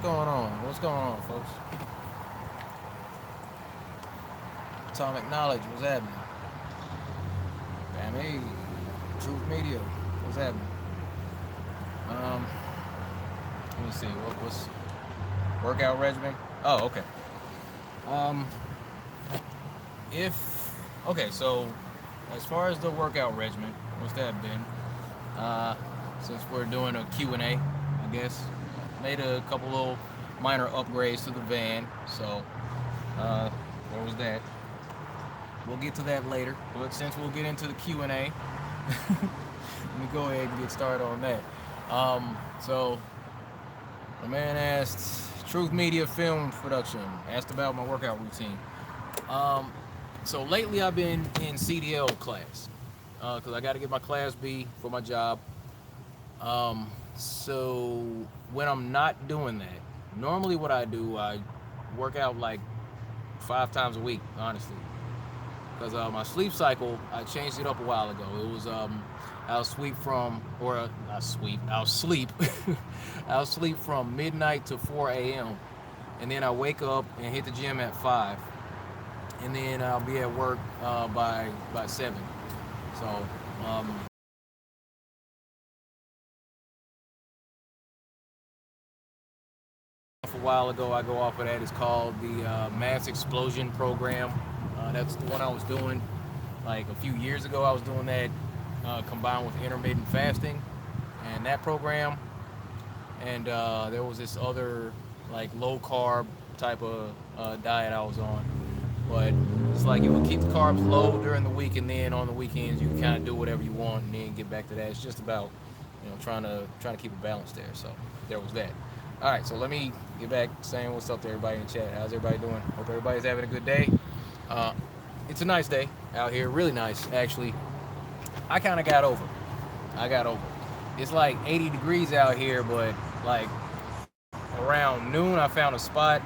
going on? What's going on, folks? Atomic Knowledge, what's happening? Bam, Truth Media, what's happening? Um, Let me see. What's workout regimen? Oh, okay. Um, if okay, so as far as the workout regimen, what's that been? Uh, since we're doing a Q&A, I guess made a couple little minor upgrades to the van. So uh, there was that. We'll get to that later. But since we'll get into the Q&A, let me go ahead and get started on that. So my man asked Truth Media Film Production, asked about my workout routine. Um, so lately I've been in CDL class because I got to get my Class B for my job. So when I'm not doing that, normally what I do, I work out like 5 times a week, honestly. Because my sleep cycle, I changed it up a while ago. It was I'll sweep from, or not sweep, I'll sleep. I'll sleep from midnight to 4 a.m. And then I wake up and hit the gym at 5. And then I'll be at work by 7. So um, a while ago, I go off of that. It's called the Mass Explosion Program. That's the one I was doing like a few years ago. I was doing that combined with intermittent fasting and that program. And there was this other like low carb type of diet I was on. But it's like you would keep the carbs low during the week, and then on the weekends you can kind of do whatever you want, and then get back to that. It's just about trying to keep a balance there. So there was that. All right, so let me get back saying what's up to everybody in the chat. How's everybody doing? Hope everybody's having a good day. Uh, it's a nice day out here, really nice actually. I kind of got over. I got over. It's like 80 degrees out here, but like around noon, I found a spot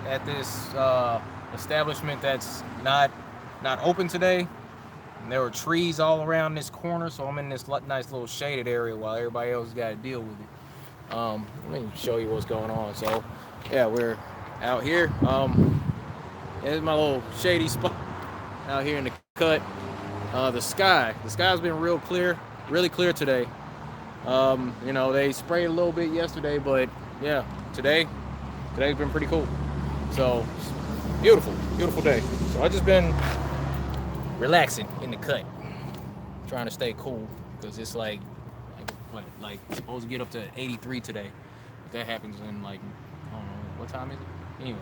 at this establishment that's not open today. And there were trees all around this corner, so I'm in this nice little shaded area while everybody else got to deal with it. Let me show you what's going on. So, yeah, we're out here. Here's my little shady spot out here in the cut. The sky's been really clear today. They sprayed a little bit yesterday, but yeah, today's been pretty cool. So, beautiful day. So I just been relaxing in the cut, trying to stay cool because it's like supposed to get up to 83 today. If that happens in like I don't know what time is it. Anyway,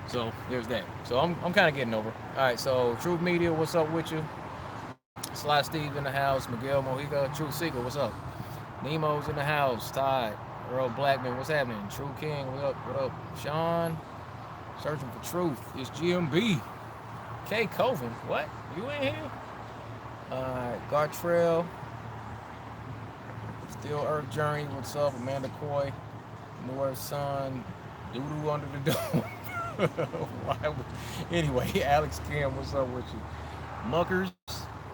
so there's that. So I'm kind of getting over. All right, so Truth Media, what's up with you? Sly Steve in the house. Miguel Mojica, Truth Seeker, what's up? Nemo's in the house. Todd, Earl Blackman, what's happening? True King, what up? What up? Sean, searching for truth. It's GMB. K Coven, what? You in here? Gartrell, Still Earth Journey, what's up? Amanda Coy, North Sun, Doodoo under the dome. Anyway, Alex Kim, what's up with you? Muckers,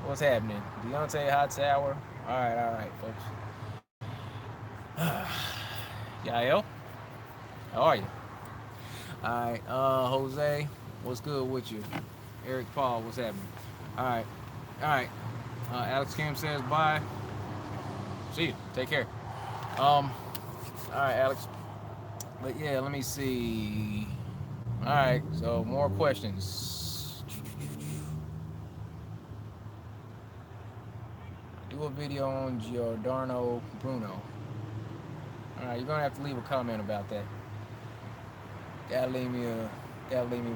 what's happening? Deontay Hot Tower. All right, folks. Yael, how are you? All right, Jose, what's good with you? Eric Paul, what's happening? All right. Alex Kim says bye. See you. Take care. All right, Alex. But yeah, let me see. All right, so more questions. Do a video on Giordano Bruno. All right, you're gonna have to leave a comment about that. Gotta leave me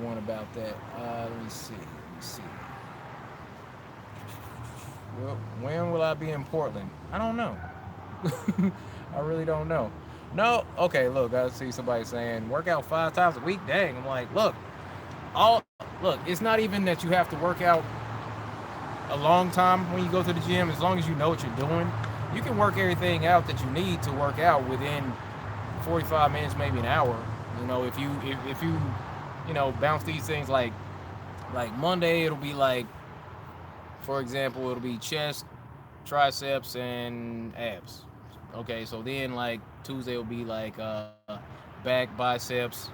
one about that. Let me see. Well, when will I be in Portland? I don't know. I really don't know. No, okay, look, I see somebody saying work out 5 times a week. Dang, I'm like, look, it's not even that you have to work out a long time when you go to the gym. As long as you know what you're doing, you can work everything out that you need to work out within 45 minutes, maybe an hour. If you bounce these things like Monday, it'll be like, for example, it'll be chest, triceps, and abs. Okay, so then like Tuesday will be like back, biceps,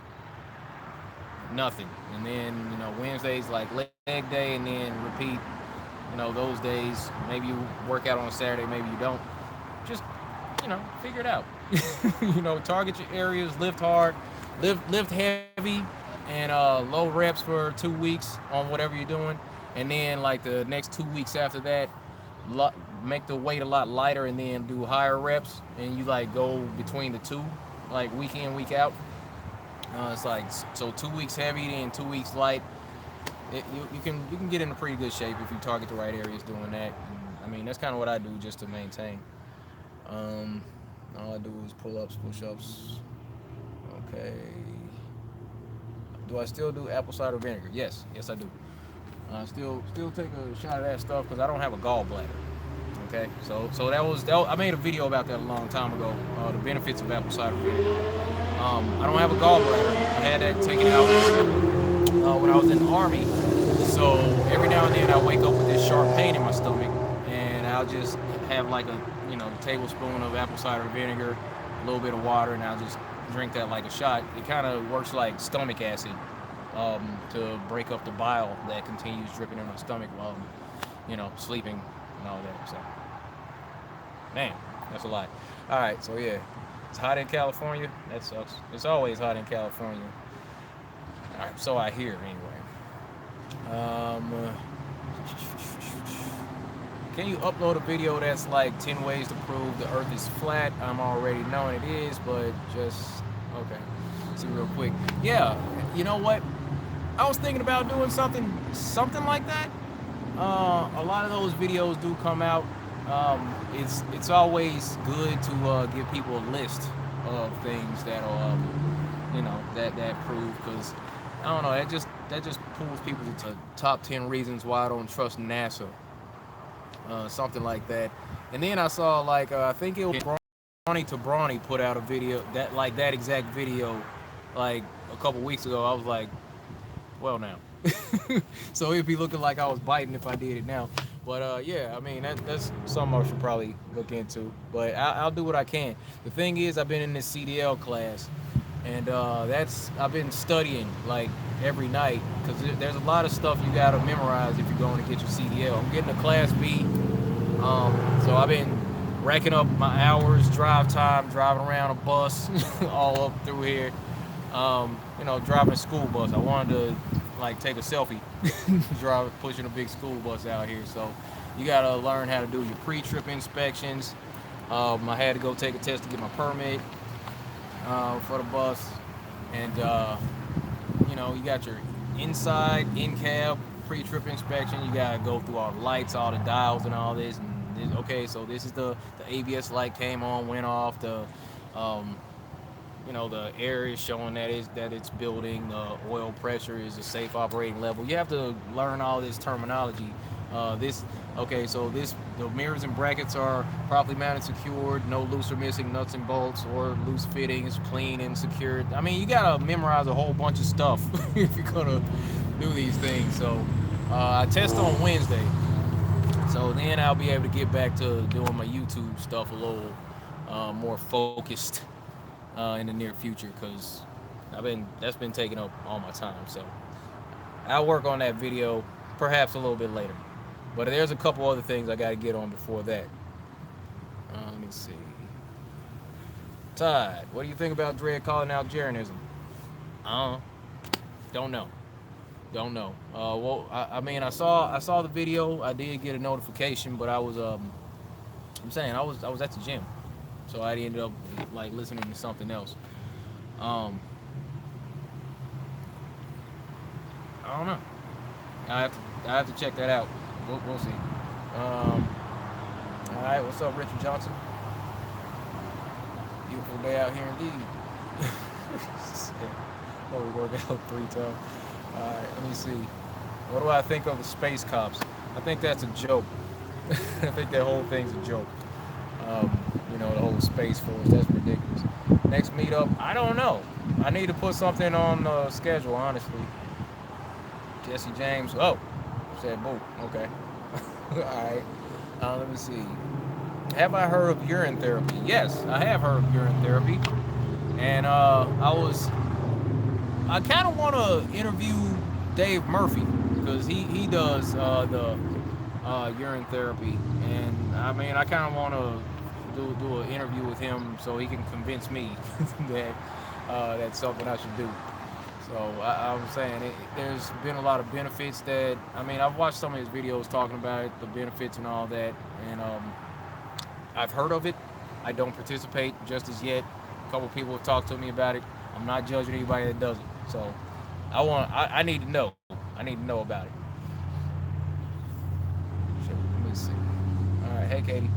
nothing. And then, Wednesday's like leg day, and then repeat, those days. Maybe you work out on Saturday, maybe you don't. Just, figure it out. Target your areas, lift hard, lift heavy, and low reps for 2 weeks on whatever you're doing. And then like the next 2 weeks after that, make the weight a lot lighter, and then do higher reps, and you like go between the two, like week in, week out. It's like, so 2 weeks heavy, then 2 weeks light. You can get into pretty good shape if you target the right areas doing that. And, I mean, that's kind of what I do just to maintain. All I do is pull-ups, push-ups. Okay. Do I still do apple cider vinegar? Yes, I do. Still take a shot of that stuff because I don't have a gallbladder. Okay, so that I made a video about that a long time ago. The benefits of apple cider vinegar. I don't have a gallbladder. I had that taken out when I was in the Army. So every now and then I wake up with this sharp pain in my stomach, and I'll just have like a tablespoon of apple cider vinegar, a little bit of water, and I'll just drink that like a shot. It kind of works like stomach acid to break up the bile that continues dripping in my stomach while I'm sleeping and all that. So, man, that's a lot. All right, so yeah, it's hot in California. That sucks. It's always hot in California. All right, so I hear anyway. Can you upload a video that's like 10 ways to prove the earth is flat? I'm already knowing it is, but just, okay. See real quick. Yeah, you know what? I was thinking about doing something like that. A lot of those videos do come out. It's always good to give people a list of things that'll, that prove, because I don't know, that just pulls people to top 10 reasons why I don't trust NASA. Something like that. And then I saw I think it was Brawny to Brawny put out a video that exact video like a couple weeks ago. I was like, well, now. So it'd be looking like I was biting if I did it now. But yeah, I mean that's something I should probably look into. But I'll do what I can. The thing is, I've been in this CDL class, and I've been studying like every night, because there's a lot of stuff you gotta memorize if you're going to get your CDL. I'm getting a Class B, so I've been racking up my hours, drive time, driving around a bus, all up through here. Driving a school bus. I wanted to take a selfie, pushing a big school bus out here. So you gotta learn how to do your pre-trip inspections. I had to go take a test to get my permit for the bus, and you got your inside in-cab pre-trip inspection. You gotta go through all the lights, all the dials, and all this. And okay, so this is the ABS light came on, went off. The the air is showing that it's building. The oil pressure is a safe operating level. You have to learn all this terminology. The mirrors and brackets are properly mounted, secured, no loose or missing nuts and bolts or loose fittings, clean and secured. I mean, you gotta memorize a whole bunch of stuff if you're gonna do these things. So I test on Wednesday, so then I'll be able to get back to doing my YouTube stuff a little more focused in the near future, because that's been taking up all my time. So I'll work on that video perhaps a little bit later. But there's a couple other things I got to get on before that. Let me see. Todd, what do you think about Dredd calling out Jeranism? Don't know. Well, I mean, I saw the video. I did get a notification, but I was I was at the gym, so I ended up listening to something else. I don't know. I have to check that out. We'll see. All right, what's up, Richard Johnson? Beautiful day out here indeed. We work out 3 times. All right, let me see. What do I think of the space cops? I think that's a joke. I think that whole thing's a joke. The whole Space Force, that's ridiculous. Next meetup, I don't know. I need to put something on the schedule, honestly. Jesse James, said boo, okay. Alright, let me see. Have I heard of urine therapy? Yes, I have heard of urine therapy. And I kind of want to interview Dave Murphy because he does the urine therapy, and I mean I kind of want to do an interview with him so he can convince me that that's something I should do. So I'm saying there's been a lot of benefits that I mean I've watched some of his videos talking about it, the benefits and all that, and I've heard of it. I don't participate just as yet. A couple people have talked to me about it. I'm not judging anybody that does it. So I need to know. I need to know about it. Sure, let me see. All right, hey Katie.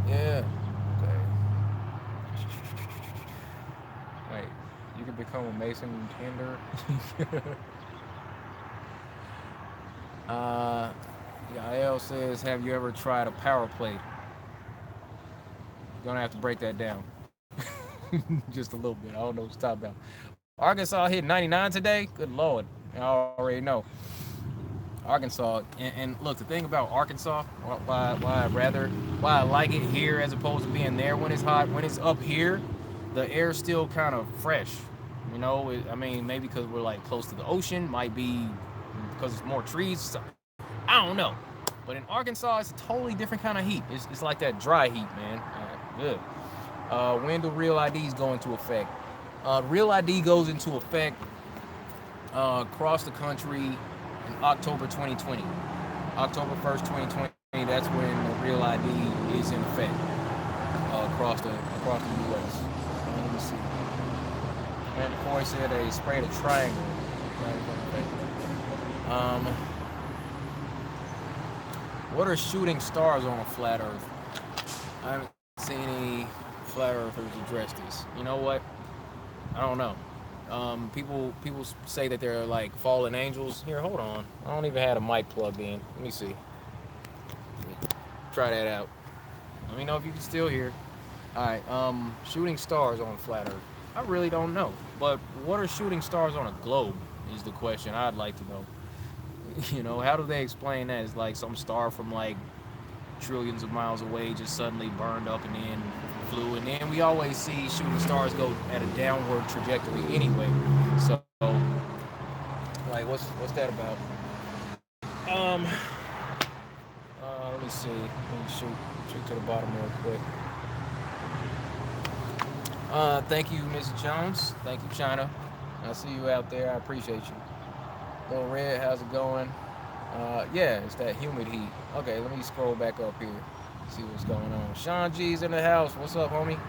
Yeah. Okay. Wait, you can become a Mason tender. uh, Yael says, have you ever tried a power plate? You're gonna have to break that down. Just a little bit. I don't know what you're talking about. Arkansas hit 99 today. Good lord, I already know. Arkansas, and look, the thing about Arkansas, why I like it here as opposed to being there when it's hot. When it's up here, the air's still kind of fresh. You know, I mean, maybe because we're like close to the ocean, might be because it's more trees. I don't know. But in Arkansas, it's a totally different kind of heat. It's like that dry heat, man. Good. When do Real IDs go into effect? Real ID goes into effect across the country in October 2020. October 1st, 2020, that's when the Real ID is in effect across the U.S. Let me see. And Corey said they sprayed a triangle. Um, what are shooting stars on a flat Earth? I haven't seen any flat earthers address this. You know what? I don't know. People say that they're like fallen angels. Here, hold on. I don't even have a mic plugged in. Let me see. Let me try that out. Let me know if you can still hear. All right. Shooting stars on flat Earth. I really don't know. But what are shooting stars on a globe? Is the question I'd like to know. You know, how do they explain that? It's like some star from like trillions of miles away just suddenly burned up and then flew, and then we always see shooting stars go at a downward trajectory anyway. So like what's that about? um Let me see. Let me shoot to the bottom real quick. Thank you, Mrs. Jones. Thank you, China. I see you out there. I appreciate you. Little Red, how's it going? Yeah, it's that humid heat. Okay, let me scroll back up here. See what's going on. Sean G's in the house. What's up, homie?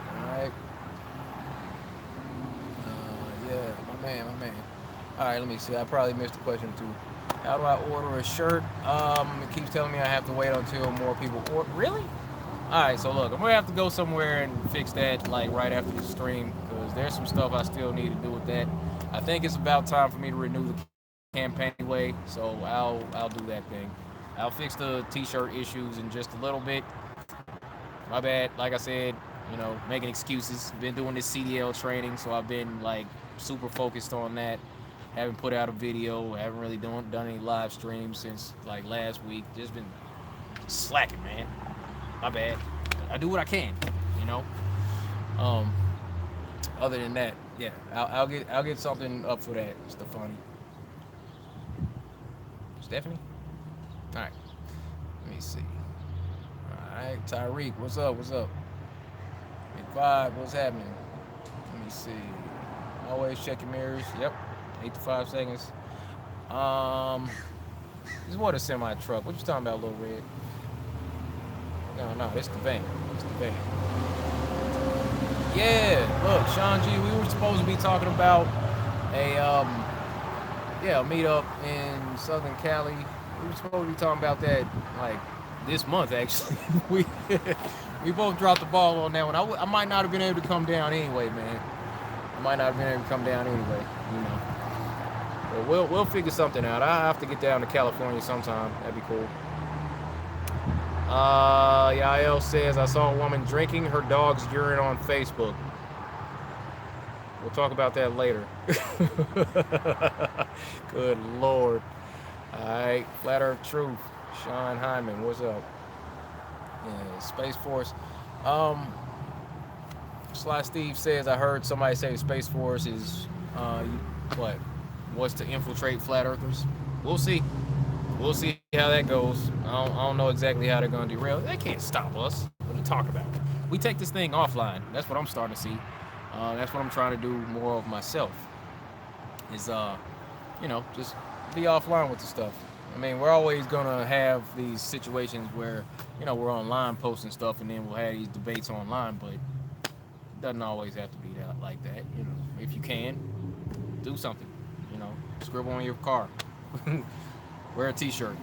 Alright. Yeah, my man. Alright, let me see. I probably missed a question too. How do I order a shirt? It keeps telling me I have to wait until more people order. Really? Alright, so look, I'm gonna have to go somewhere and fix that like right after the stream because there's some stuff I still need to do with that. I think it's about time for me to renew the campaign anyway, so I'll do that thing. I'll fix the t-shirt issues in just a little bit. My bad. Like I said, you know, making excuses. Been doing this CDL training, so I've been like super focused on that. Haven't put out a video. Haven't really done any live streams since like last week. Just been slacking, man. My bad. I do what I can, you know. Um, Other than that, yeah, I'll get something up for that, Stefani. Stephanie. All right. Let me see. All right, Tyreek, what's up? What's up? McVibe, what's happening? Let me see. Always check your mirrors. Yep. 8 to 5 seconds. This is what a semi truck. What you talking about, Little Red? No, it's the van. It's the van. Yeah, look, Sean G, we were supposed to be talking about a meetup in Southern Cali. We were supposed to be talking about that like this month actually. we both dropped the ball on that one. I might not have been able to come down anyway, man. I might not have been able to come down anyway, you know. But we'll figure something out. I have to get down to California sometime. That'd be cool. Yael says, I saw a woman drinking her dog's urine on Facebook. We'll talk about that later. Good Lord. Alright, Flat Earth Truth. Sean Hyman, what's up? Yeah, Space Force. Sly Steve says, I heard somebody say Space Force is, what? Was to infiltrate flat earthers. We'll see. We'll see how that goes. I don't know exactly how they're going to derail. They can't stop us. What are you talking about? We take this thing offline. That's what I'm starting to see. That's what I'm trying to do more of myself. Is just be offline with the stuff. I mean, we're always gonna have these situations where we're online posting stuff, and then we'll have these debates online. But it doesn't always have to be that like that. If you can, do something. Scribble on your car. Wear a T-shirt.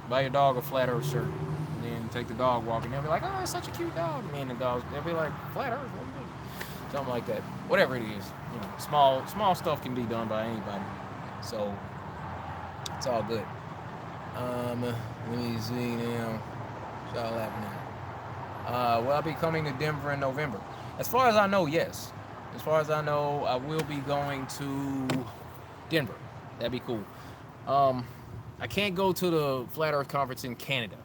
Buy your dog a flat Earth shirt, and then take the dog walking. They'll be like, "Oh, it's such a cute dog." And the dogs, they'll be like, "Flat Earth, what do you mean?" Something like that. Whatever it is, small stuff can be done by anybody. So it's all good. Let me see now. What's all happening? Will I be coming to Denver in November? As far as I know, yes. As far as I know, I will be going to Denver. That'd be cool. I can't go to the Flat Earth Conference in Canada.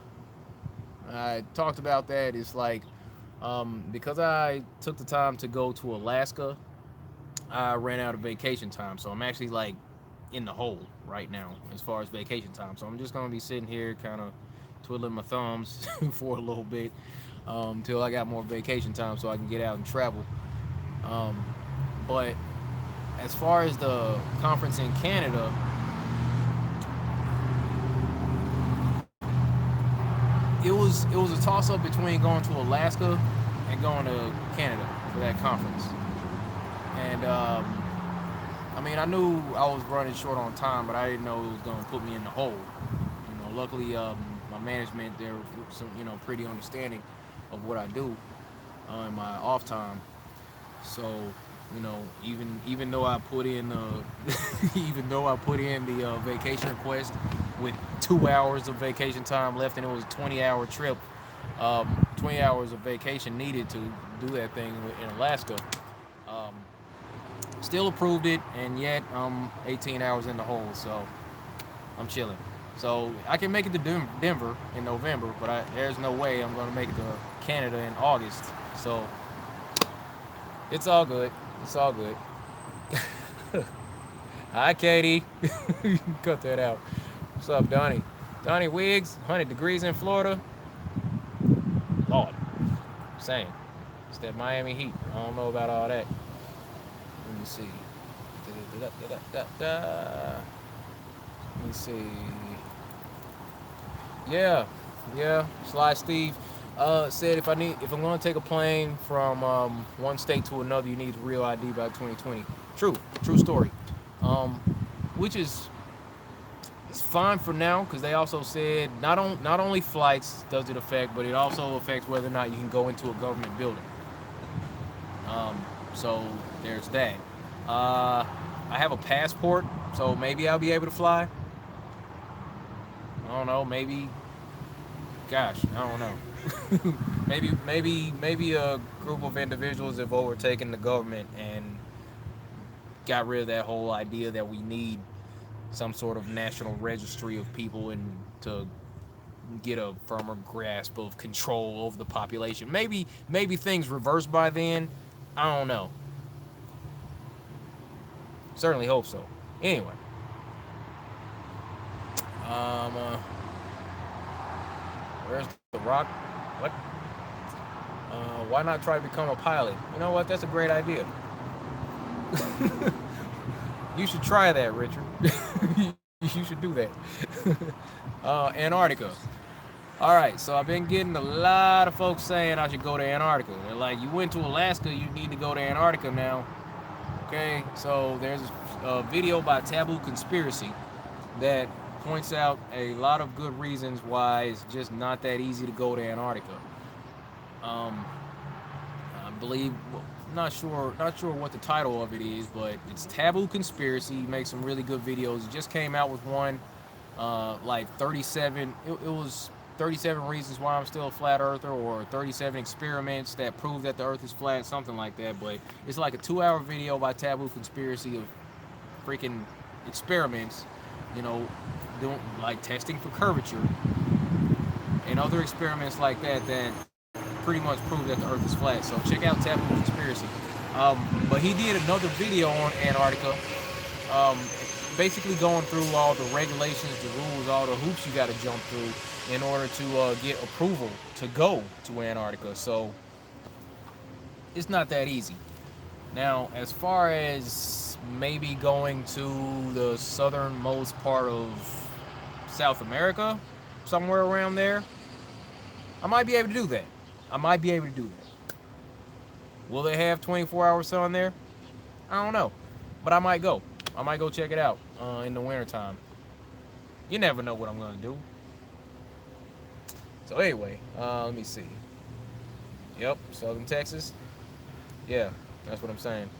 I talked about that. It's like, because I took the time to go to Alaska, I ran out of vacation time. So I'm actually like in the hole right now as far as vacation time. So I'm just going to be sitting here kind of twiddling my thumbs for a little bit until I got more vacation time so I can get out and travel. But as far as the conference in Canada, it was a toss-up between going to Alaska and going to Canada for that conference. And I mean, I knew I was running short on time, but I didn't know it was going to put me in the hole. Luckily, my management, they're pretty understanding of what I do in my off time. So, even though I put in the vacation request with 2 hours of vacation time left, and it was a 20-hour trip, 20 hours of vacation needed to do that thing in Alaska. Still approved it, and yet I'm 18 hours in the hole, so I'm chilling. So I can make it to Denver in November, but there's no way I'm going to make it to Canada in August. So it's all good. It's all good. Hi, Katie. You can cut that out. What's up, Donnie? Donnie Wiggs, 100 degrees in Florida. Lord, saying. It's that Miami heat. I don't know about all that. Let me see. Let me see. Yeah. Sly Steve said if I'm going to take a plane from one state to another, you need a real ID by 2020. True story. Which is it's fine for now because they also said not only flights does it affect, but it also affects whether or not you can go into a government building. So there's that. I have a passport, so maybe I'll be able to fly. I don't know. Maybe. Gosh, I don't know. maybe a group of individuals have overtaken the government and got rid of that whole idea that we need some sort of national registry of people and to get a firmer grasp of control over the population. Maybe things reverse by then. I don't know. Certainly hope so. Anyway. Where's the Rock? What? Why not try to become a pilot? You know what? That's a great idea. You should try that, Richard. You should do that. Antarctica. All right, so I've been getting a lot of folks saying I should go to Antarctica. They're like, you went to Alaska, you need to go to Antarctica now. Okay, so there's a video by Taboo Conspiracy that points out a lot of good reasons why it's just not that easy to go to Antarctica. I believe, not sure what the title of it is, but it's Taboo Conspiracy. He makes some really good videos. He just came out with one, like 37. It was 37 reasons why I'm still a flat earther, or 37 experiments that prove that the earth is flat, something like that. But it's like a 2-hour video by Taboo Conspiracy of freaking experiments, doing like testing for curvature and other experiments like that pretty much prove that the Earth is flat. So check out Taboo Conspiracy. But he did another video on Antarctica, um, basically going through all the regulations, the rules, all the hoops you got to jump through in order to get approval to go to Antarctica. So it's not that easy. Now, as far as maybe going to the southernmost part of South America, somewhere around there, I might be able to do that. Will they have 24-hour sun there? I don't know. But I might go. I might go check it out in the wintertime. You never know what I'm going to do. So anyway, let me see. Yep, Southern Texas. Yeah, that's what I'm saying.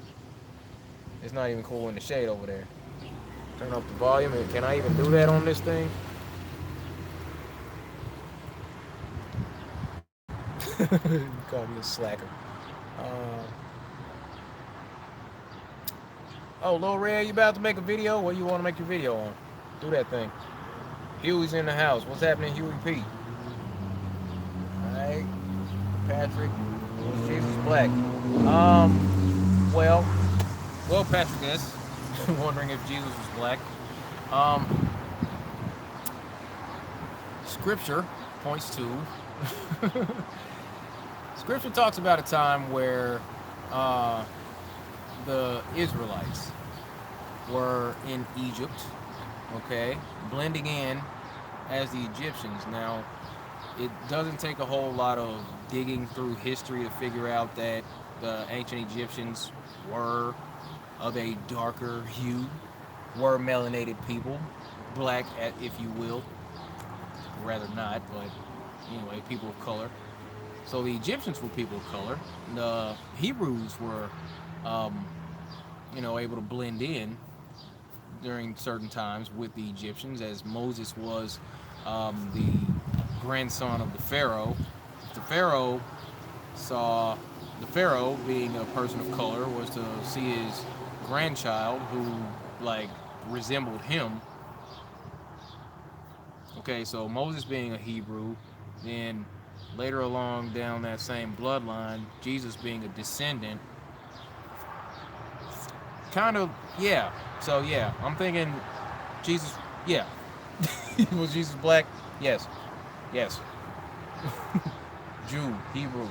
It's not even cool in the shade over there. Turn up the volume. Can I even do that on this thing? You call me a slacker. Oh, Lil Red, you about to make a video? What do you want to make your video on? Do that thing. Huey's in the house. What's happening, Huey P? Alright. Patrick. Jesus Black. Well, Patrick is wondering if Jesus was black. Scripture points to Scripture talks about a time where the Israelites were in Egypt, okay, blending in as the Egyptians. Now, it doesn't take a whole lot of digging through history to figure out that the ancient Egyptians were of a darker hue, were melanated people, black, if you will, rather not, but anyway, people of color. So the Egyptians were people of color. The Hebrews were, able to blend in during certain times with the Egyptians, as Moses was the grandson of the Pharaoh. The Pharaoh being a person of color, was to see his grandchild who resembled him. Okay, so Moses being a Hebrew, then later along down that same bloodline, Jesus being a descendant. Kind of, yeah. So yeah, I'm thinking Jesus, yeah. Was Jesus black? Yes. Jew, Hebrew,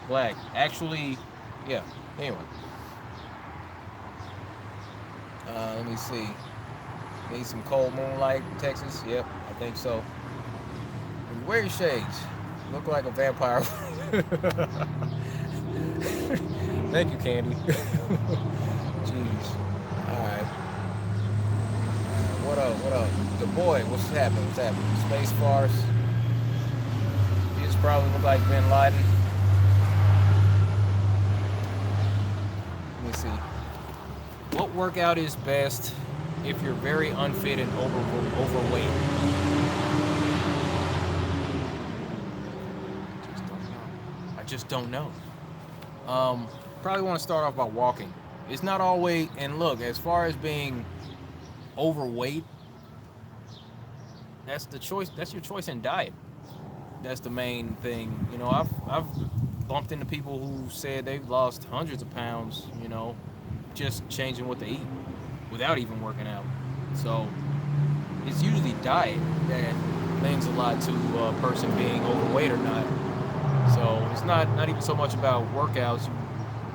black. Actually, yeah. Anyway. Let me see. Need some cold moonlight in Texas? Yep, I think so. Wear your shades. Look like a vampire. Thank you, Candy. Jeez. Alright. What up? The boy, what's happening? Space farce. He just probably look like Bin Laden. Let me see. What workout is best if you're very unfit and overweight? I just don't know. Probably want to start off by walking. It's not always, and look, as far as being overweight, that's the choice. That's your choice in diet. That's the main thing. I've bumped into people who said they've lost hundreds of pounds, just changing what they eat without even working out. So it's usually diet that means a lot to a person being overweight or not. So it's not even so much about workouts.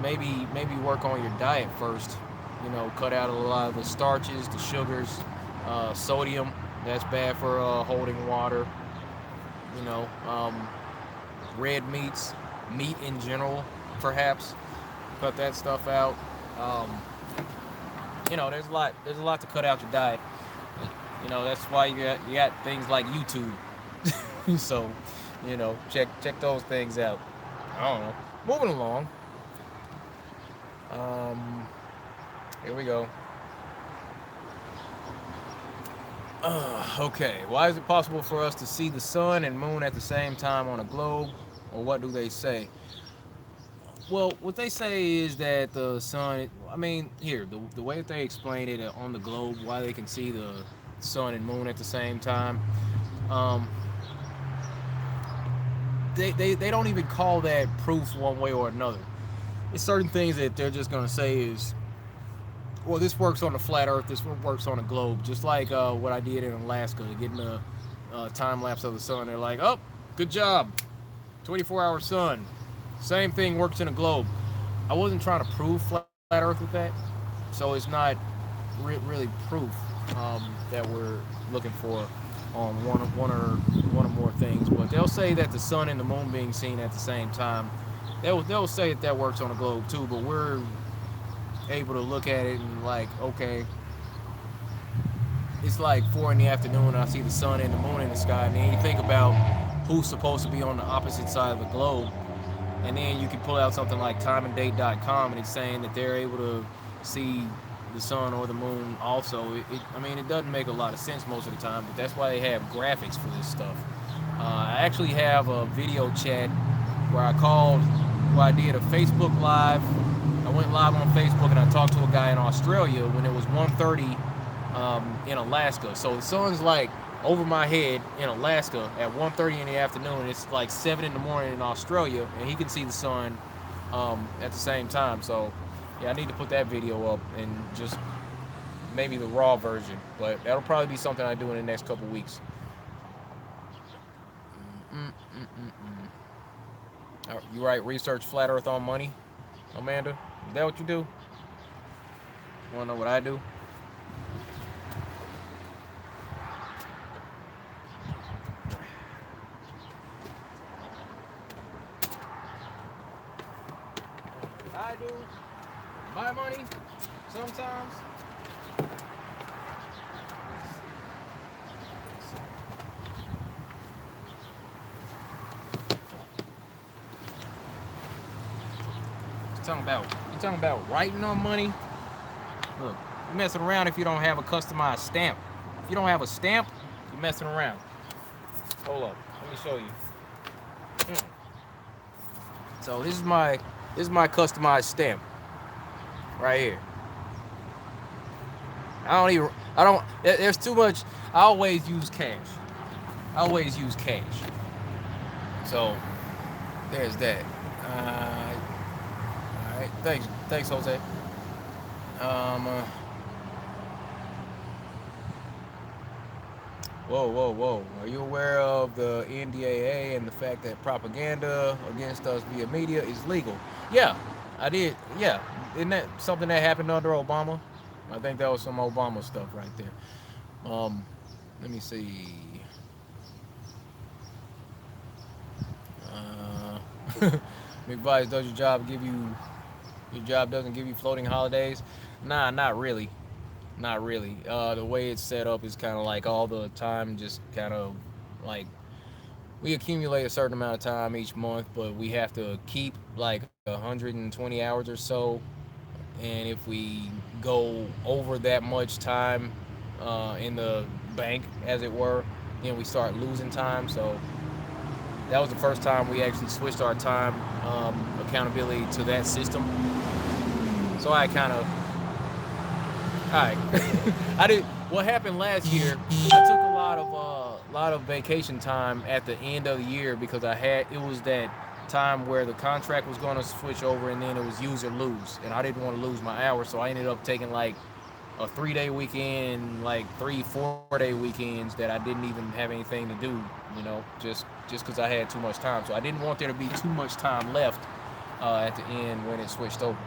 Maybe work on your diet first. Cut out a lot of the starches, the sugars, sodium. That's bad for holding water. Red meats, meat in general, perhaps. Cut that stuff out. There's a lot to cut out your diet. That's why you got things like YouTube. So, check those things out. I don't know. Moving along. Here we go. Okay. Why is it possible for us to see the sun and moon at the same time on a globe? Or what do they say? Well, what they say is that the sun, the way that they explain it on the globe, why they can see the sun and moon at the same time, they don't even call that proof one way or another. It's certain things that they're just gonna say is, well, this works on the flat Earth, this works on the globe. Just like what I did in Alaska, getting a time lapse of the sun. They're like, oh, good job, 24-hour sun. Same thing works in a globe. I wasn't trying to prove flat Earth with that, so it's not really proof that we're looking for on one or more things. But they'll say that the sun and the moon being seen at the same time, they'll say that works on the globe too. But we're able to look at it and like, okay, it's like 4 in the afternoon and I see the sun and the moon in the sky, and then you think about who's supposed to be on the opposite side of the globe, and then you can pull out something like timeanddate.com and it's saying that they're able to see the sun or the moon also. I mean, it doesn't make a lot of sense most of the time, but that's why they have graphics for this stuff. I actually have a video chat where I did a Facebook Live. I went live on Facebook and I talked to a guy in Australia when it was 1:30 in Alaska. So the sun's like over my head in Alaska at 1:30 in the afternoon. It's like 7 in the morning in Australia, and he can see the sun at the same time. So yeah, I need to put that video up and just maybe the raw version, but that'll probably be something I do in the next couple weeks. You write research flat Earth on money, Amanda? Is that what you do? Wanna know what I do? I do. My money, sometimes. You talking about writing on money? Look, you're messing around if you don't have a customized stamp. If you don't have a stamp, you're messing around. Hold up, let me show you. So this is my customized stamp right here. There's too much. I always use cash. So there's that. All right, thanks, Jose. Whoa. Are you aware of the NDAA and the fact that propaganda against us via media is legal? Yeah, I did. Yeah, isn't that something that happened under Obama? I think that was some Obama stuff right there. Let me see. McVice, does your job doesn't give you floating holidays? Nah, not really. The way it's set up is kind of like all the time, just kind of like we accumulate a certain amount of time each month, but we have to keep like 120 hours or so. And if we go over that much time in the bank, as it were, then we start losing time. So that was the first time we actually switched our time accountability to that system. So I kind of, all right. I did. What happened last year? I took a lot of vacation time at the end of the year because it was that time where the contract was going to switch over, and then it was use or lose, and I didn't want to lose my hours, so I ended up taking like a 3-day weekend, like 3-4-day weekends that I didn't even have anything to do, just because I had too much time. So I didn't want there to be too much time left at the end when it switched over.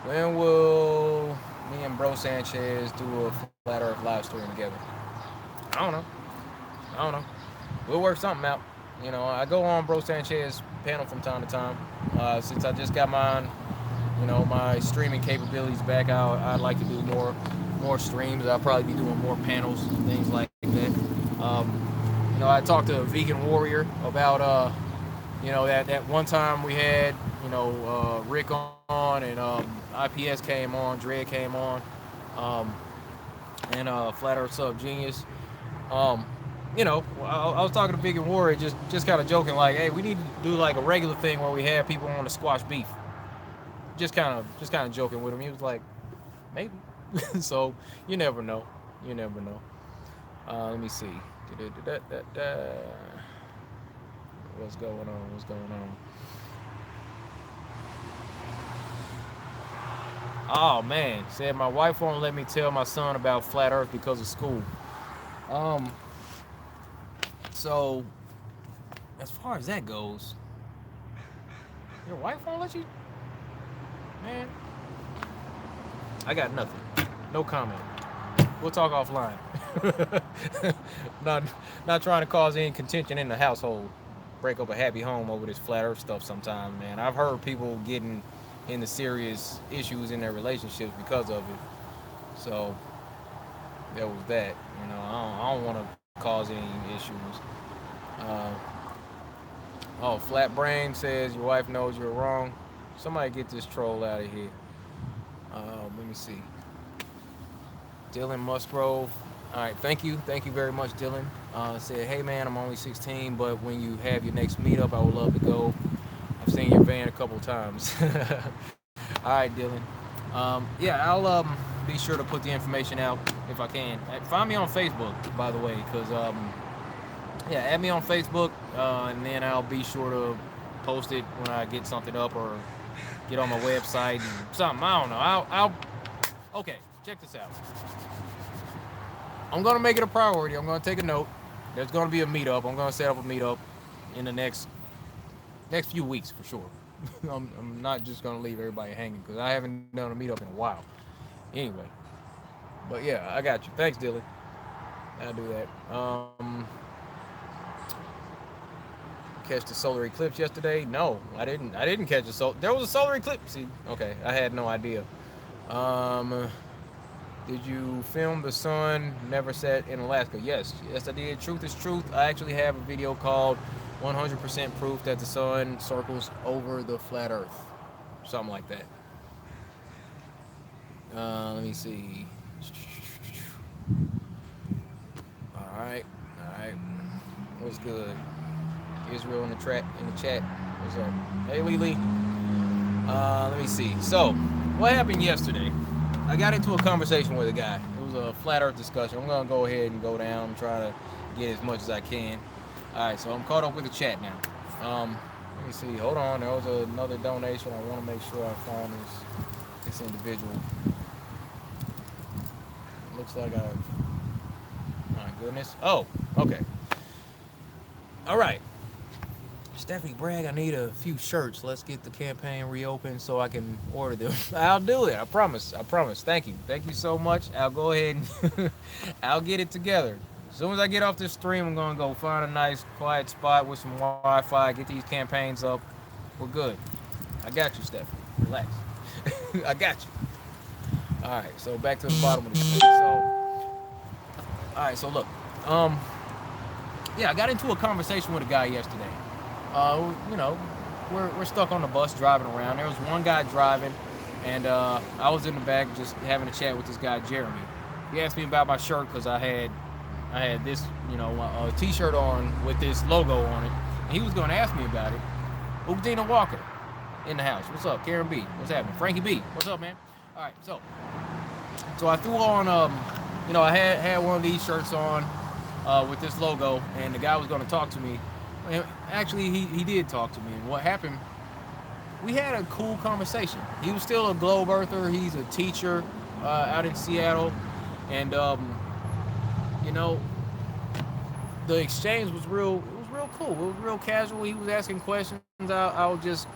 When will me and Bro Sanchez do a Flat Earth live stream together? I don't know. We'll work something out. I go on Bro Sanchez panel from time to time. Since I just got my streaming capabilities back, I'd like to do more streams. I'll probably be doing more panels and things like that. I talked to Vegan Warrior about that one time we had Rick on, and IPS came on, Dread came on, and Flat Earth Sub Genius. I was talking to Vegan Warrior, just kind of joking, like, hey, we need to do like a regular thing where we have people on to squash beef. Just kind of joking with him. He was like, maybe. So you never know. Let me see. What's going on? What's going on? Oh man, said my wife won't let me tell my son about flat Earth because of school. Um, so as far as that goes, your wife won't let you, man. I got nothing. No comment. We'll talk offline. not not trying to cause any contention in the household. Break up a happy home over this flat Earth stuff sometime, man. I've heard people getting into serious issues in their relationships because of it. So there was that. I don't want to cause any issues. Uh, oh, Flat Brain says your wife knows you're wrong. Somebody get this troll out of here. Let me see. Dylan Musgrove. All right, thank you very much, Dylan. Said, hey man, I'm only 16, but when you have your next meetup, I would love to go. I've seen your van a couple times. All right, Dylan. Yeah, I'll be sure to put the information out if I can. Find me on Facebook, by the way, because yeah, add me on Facebook, and then I'll be sure to post it when I get something up or get on my website and something. I don't know. I'll okay. Check this out. I'm gonna make it a priority. I'm gonna take a note. There's gonna be a meetup. I'm gonna set up a meetup in the next few weeks for sure. I'm not just gonna leave everybody hanging because I haven't done a meetup in a while. Anyway, but yeah, I got you. Thanks, Dylan. I'll do that. Catch the solar eclipse yesterday? No, I didn't. I didn't catch a solar. There was a solar eclipse. See, okay, I had no idea. Did you film the sun never set in Alaska? Yes, I did. Truth is truth. I actually have a video called 100% proof that the sun circles over the flat Earth, something like that. Let me see. All right. What's good? Israel in the chat. What's up? Hey, Lily. Let me see. So, what happened yesterday? I got into a conversation with a guy. It was a flat Earth discussion. I'm gonna go ahead and go down and try to get as much as I can. All right, so I'm caught up with the chat now. Let me see. Hold on. There was another donation. I want to make sure I find this individual. Looks like my goodness. Oh, okay. All right. Stephanie Bragg, I need a few shirts. Let's get the campaign reopened so I can order them. I'll do it. I promise. Thank you so much. I'll go ahead and I'll get it together. As soon as I get off this stream, I'm going to go find a nice quiet spot with some Wi-Fi, get these campaigns up. We're good. I got you, Stephanie. Relax. I got you. All right, so back to the bottom of this thing. So look. Yeah, I got into a conversation with a guy yesterday. We're stuck on the bus driving around. There was one guy driving, and I was in the back just having a chat with this guy, Jeremy. He asked me about my shirt because I had this, a T-shirt on with this logo on it. And he was going to ask me about it. Ugdina Walker in the house. What's up, Karen B? What's happening? Frankie B. What's up, man? All right, so I threw on, I had one of these shirts on with this logo, and the guy was going to talk to me. And actually, he did talk to me, and what happened, we had a cool conversation. He was still a globe earther. He's a teacher out in Seattle, and the exchange was real cool. It was real casual. He was asking questions. I'll just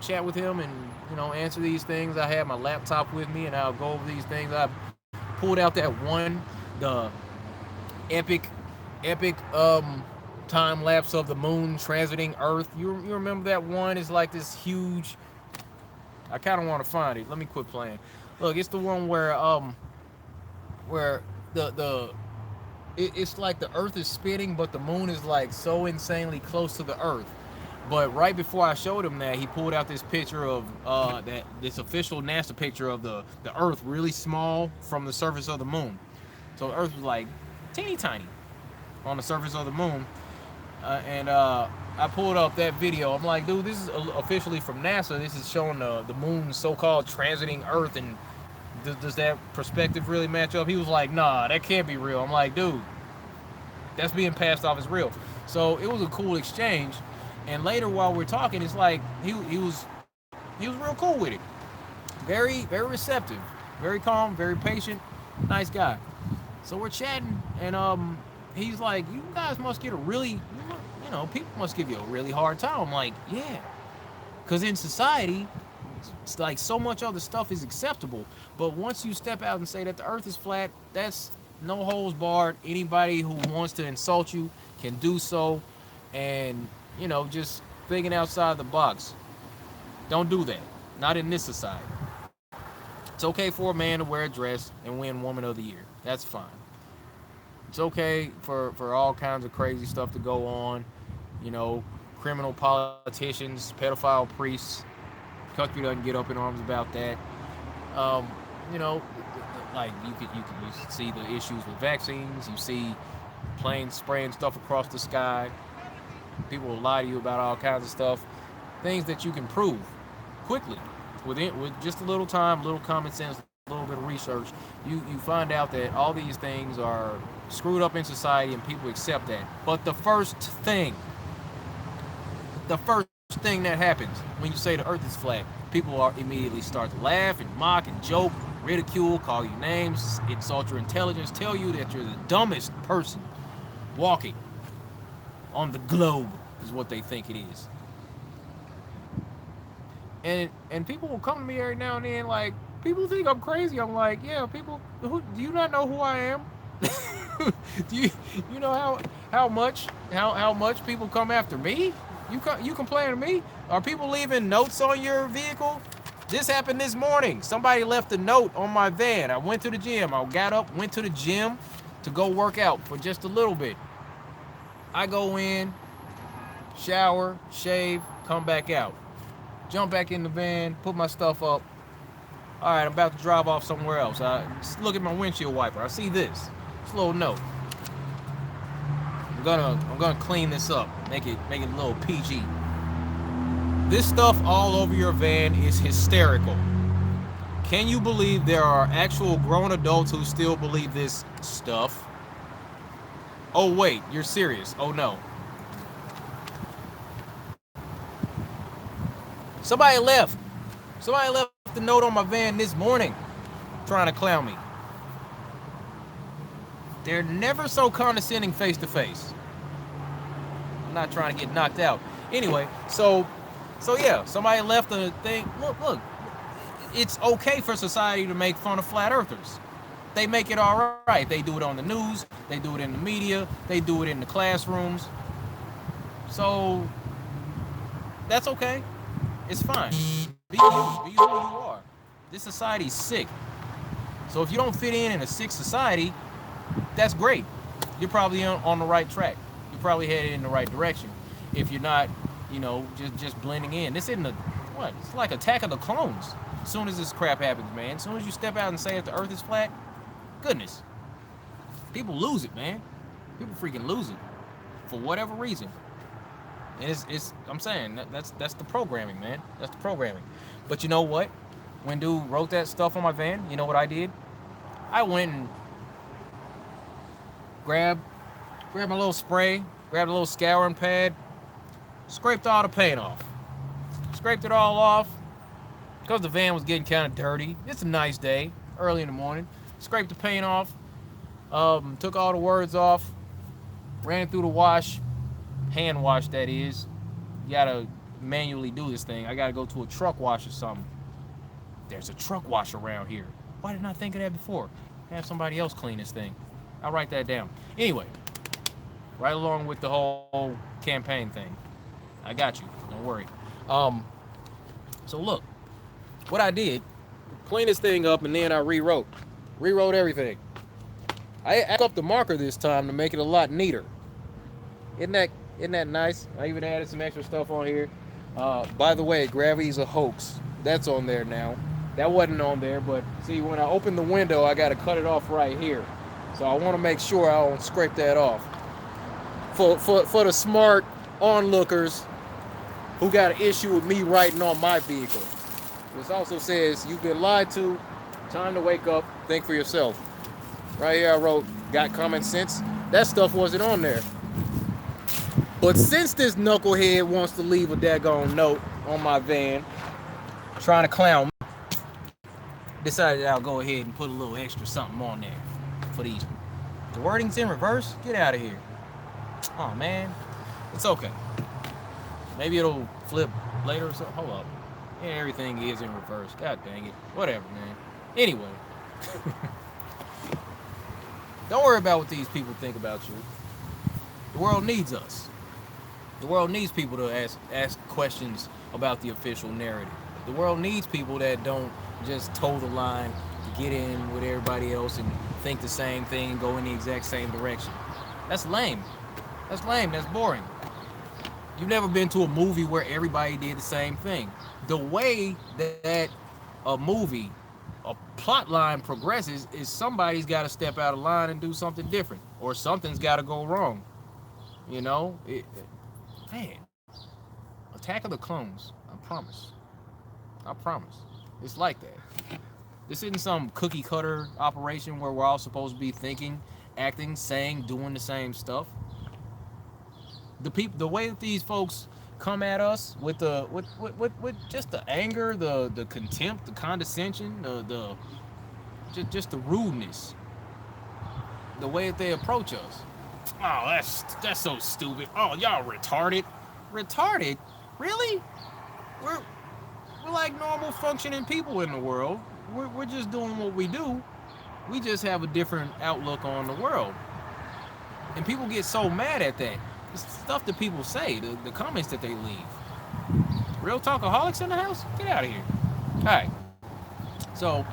chat with him and answer these things. I had my laptop with me, and I'll go over these things. I pulled out the epic time lapse of the moon transiting Earth. You remember that one? It's like this huge. I kind of want to find it. Let me quit playing. Look, it's the one where it's like the Earth is spinning, but the moon is like so insanely close to the Earth. But right before I showed him that, he pulled out this picture of this official NASA picture of the Earth really small from the surface of the moon. So the Earth was like teeny tiny on the surface of the moon. I pulled up that video. I'm like, dude, this is officially from NASA. This is showing the moon so-called transiting Earth, and does that perspective really match up? He was like, nah, that can't be real. I'm like, dude, that's being passed off as real. So it was a cool exchange. And later while we're talking, it's like he was real cool with it. Very receptive, very calm, very patient, nice guy. So we're chatting, and he's like, "You guys must get a really, people must give you a really hard time." I'm like, "Yeah," because in society, it's like so much other stuff is acceptable, but once you step out and say that the Earth is flat, that's no holds barred. Anybody who wants to insult you can do so, and just thinking outside the box. Don't do that. Not in this society. It's okay for a man to wear a dress and win Woman of the Year. That's fine. It's okay for all kinds of crazy stuff to go on. Criminal politicians, pedophile priests. Country doesn't get up in arms about that. Um, you know, like you see the issues with vaccines. You see planes spraying stuff across the sky. People will lie to you about all kinds of stuff. Things that you can prove quickly with just a little time, a little common sense, a little bit of research. You find out that all these things are screwed up in society and people accept that. But the first thing that happens when you say the earth is flat, people are immediately start to laugh and mock and joke, ridicule, call you names, insult your intelligence, tell you that you're the dumbest person walking on the globe is what they think it is. And people will come to me every now and then like, people think I'm crazy. I'm like, yeah, people, do you not know who I am? do you know how much people come after me? You complain to me? Are people leaving notes on your vehicle? This happened this morning. Somebody left a note on my van. I went to the gym. I got up, went to the gym to go work out for just a little bit. I go in, shower, shave, come back out. Jump back in the van, put my stuff up. All right, I'm about to drive off somewhere else. I just look at my windshield wiper. I see this. It's a little note. I'm gonna clean this up. Make it a little PG. This stuff all over your van is hysterical. Can you believe there are actual grown adults who still believe this stuff? Oh wait, you're serious. Oh no. Somebody left the note on my van this morning trying to clown me. They're never so condescending face to face. I'm not trying to get knocked out. Anyway, so yeah, somebody left a thing. Look, it's okay for society to make fun of flat earthers. They make it all right. They do it on the news. They do it in the media. They do it in the classrooms. So that's okay. It's fine. Be you. Be who you are. This society's sick. So if you don't fit in a sick society, that's great. You're probably on the right track. You're probably headed in the right direction. If you're not, just blending in. This isn't it's like Attack of the Clones. As soon as this crap happens, man. As soon as you step out and say that the earth is flat, goodness. People lose it, man. People freaking lose it. For whatever reason. And it's I'm saying that's the programming, man. That's the programming. But you know what? When dude wrote that stuff on my van, you know what I did? I went and grabbed my little spray, grabbed a little scouring pad, scraped all the paint off. Scraped it all off because the van was getting kind of dirty. It's a nice day, early in the morning. Scraped the paint off, took all the words off, ran it through the wash, hand wash that is. You gotta manually do this thing. I gotta go to a truck wash or something. There's a truck wash around here. Why didn't I think of that before? Have somebody else clean this thing. I'll write that down. Anyway, right along with the whole campaign thing. I got you. Don't worry. So look, what I did, clean this thing up and then I rewrote everything. I added up the marker this time to make it a lot neater. Isn't that nice? I even added some extra stuff on here. By the way, gravity's a hoax. That's on there now. That wasn't on there, but see, when I open the window, I got to cut it off right here. So I want to make sure I don't scrape that off. For the smart onlookers who got an issue with me writing on my vehicle. This also says, you've been lied to. Time to wake up. Think for yourself. Right here I wrote, got common sense? That stuff wasn't on there. But since this knucklehead wants to leave a daggone note on my van, trying to clown me, decided I'll go ahead and put a little extra something on there for these. The wording's in reverse? Get out of here. Oh, man. It's okay. Maybe it'll flip later or something. Hold up. Yeah, everything is in reverse. God dang it. Whatever, man. Anyway. Don't worry about what these people think about you. The world needs us. The world needs people to ask questions about the official narrative. The world needs people that don't just toe the line to get in with everybody else and think the same thing and go in the exact same direction. That's lame. That's lame. That's boring. You've never been to a movie where everybody did the same thing. The way that a movie, a plot line progresses is somebody's got to step out of line and do something different, or something's got to go wrong. You know, man, Attack of the Clones. I promise. I promise. It's like that. This isn't some cookie cutter operation where we're all supposed to be thinking, acting, saying, doing the same stuff. The way that these folks come at us with just the anger, the contempt, the condescension, just the rudeness, the way that they approach us. Oh, that's so stupid. Oh, y'all retarded. Retarded? Really? We're like normal functioning people in the world. We're just doing what we do. We just have a different outlook on the world. And people get so mad at that. The stuff that people say, the comments that they leave. Real talkaholics in the house? Get out of here. Alright. So,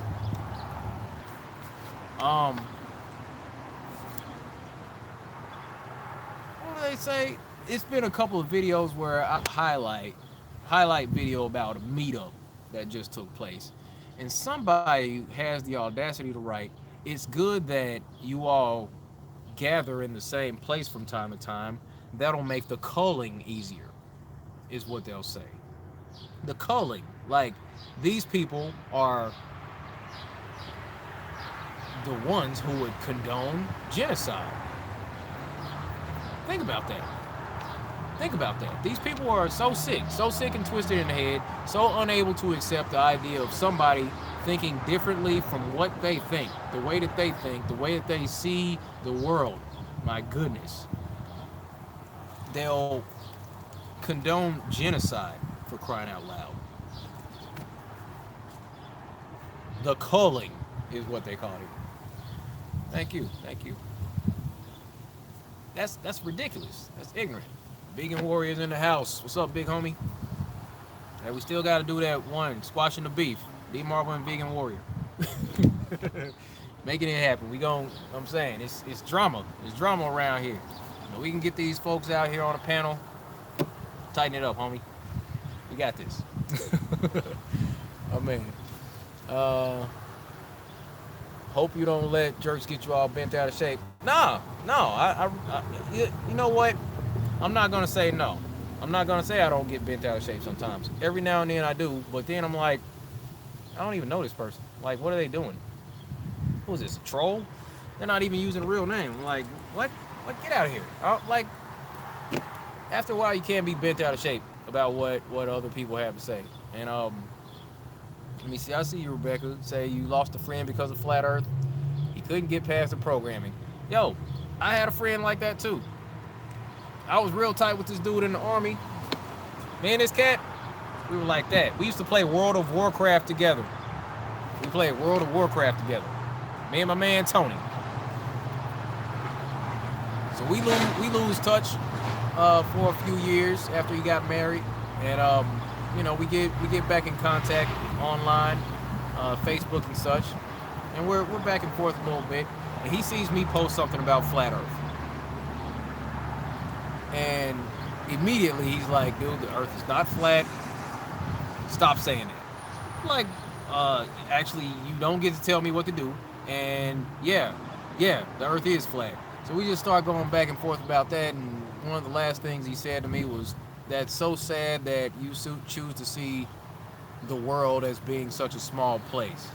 what do they say? It's been a couple of videos where I highlight video about a meetup that just took place. And somebody has the audacity to write, it's good that you all gather in the same place from time to time. That'll make the culling easier, is what they'll say. The culling, like, these people are the ones who would condone genocide. Think about that. Think about that. These people are so sick and twisted in the head, so unable to accept the idea of somebody thinking differently from what they think, the way that they think, the way that they see the world. My goodness. They'll condone genocide, for crying out loud. The culling is what they call it. Thank you. That's ridiculous. That's ignorant. Vegan Warriors in the house. What's up, big homie? Hey, we still got to do that one, squashing the beef. D Marble and Vegan Warrior. Making it happen. I'm saying, it's drama. It's drama around here. But we can get these folks out here on a panel. Tighten it up, homie. We got this. Oh, man. Hope you don't let jerks get you all bent out of shape. No. You know what? I'm not going to say no. I'm not going to say I don't get bent out of shape sometimes. Every now and then I do, but then I'm like, I don't even know this person. Like, what are they doing? Who is this, a troll? They're not even using a real name. I'm like, what? Get out of here. Like, after a while, you can't be bent out of shape about what other people have to say. And, let me see. I see you, Rebecca, say you lost a friend because of flat earth. He couldn't get past the programming. Yo, I had a friend like that, too. I was real tight with this dude in the army. Me and this cat, we were like that. We used to play World of Warcraft together. We played World of Warcraft together. Me and my man Tony. So we lose touch for a few years after he got married, and we get back in contact online, Facebook and such, and we're back and forth a little bit. And he sees me post something about flat Earth, and immediately he's like, "Dude, the Earth is not flat. Stop saying that." I'm like, actually, you don't get to tell me what to do. And yeah, the Earth is flat. So we just start going back and forth about that. And one of the last things he said to me was, "That's so sad that you choose to see the world as being such a small place."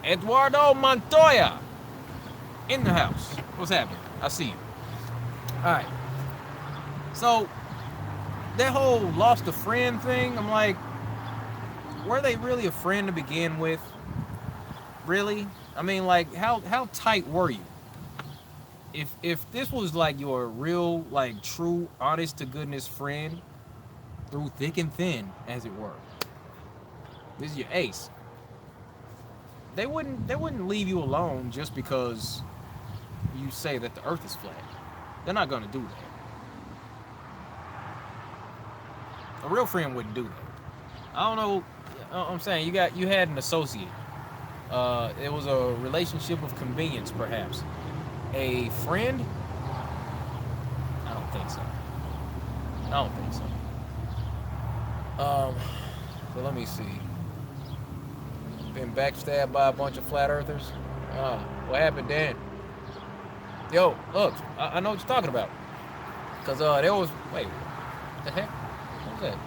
Eduardo Montoya in the house. What's happening? I see you. All right. So that whole lost a friend thing, I'm like, were they really a friend to begin with? Really? I mean, like, how tight were you? If this was like your real, like, true, honest to goodness friend through thick and thin, as it were, this is your ace. They wouldn't leave you alone just because you say that the Earth is flat. They're not gonna do that. A real friend wouldn't do that. I don't know. I'm saying you had an associate. It was a relationship of convenience, perhaps. A friend? I don't think so. I don't think so. So let me see. Been backstabbed by a bunch of flat earthers. What happened, Dan? Yo, look, I know what you're talking about. Cause there was wait, what the heck? What was that?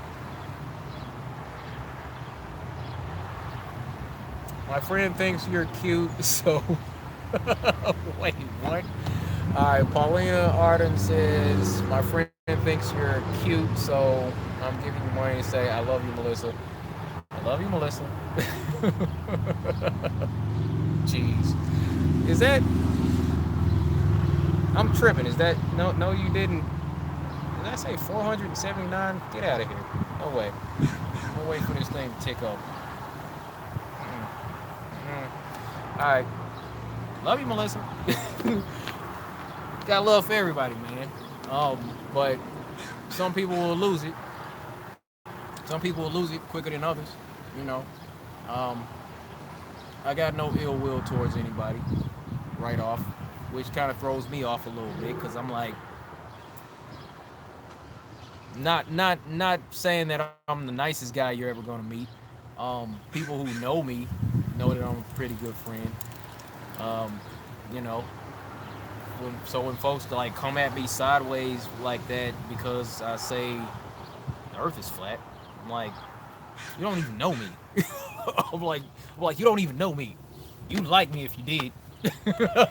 My friend thinks you're cute, so wait, what? Alright, Paulina Arden says my friend thinks you're cute, so I'm giving you money to say I love you, Melissa. I love you, Melissa. Jeez. Is that I'm tripping. Is that no you didn't did I say 479? Get out of here. No way. We'll wait for this thing to tick up. Alright. Love you, Melissa. Got love for everybody, man. But some people will lose it. Some people will lose it quicker than others. You know. Um, I got no ill will towards anybody right off, which kind of throws me off a little bit because I'm like, not saying that I'm the nicest guy you're ever gonna meet. People who know me know that I'm a pretty good friend. Um, you know, when folks like come at me sideways like that because I say the Earth is flat, I'm like, you don't even know me. I'm like, you don't even know me. You'd like me if you did.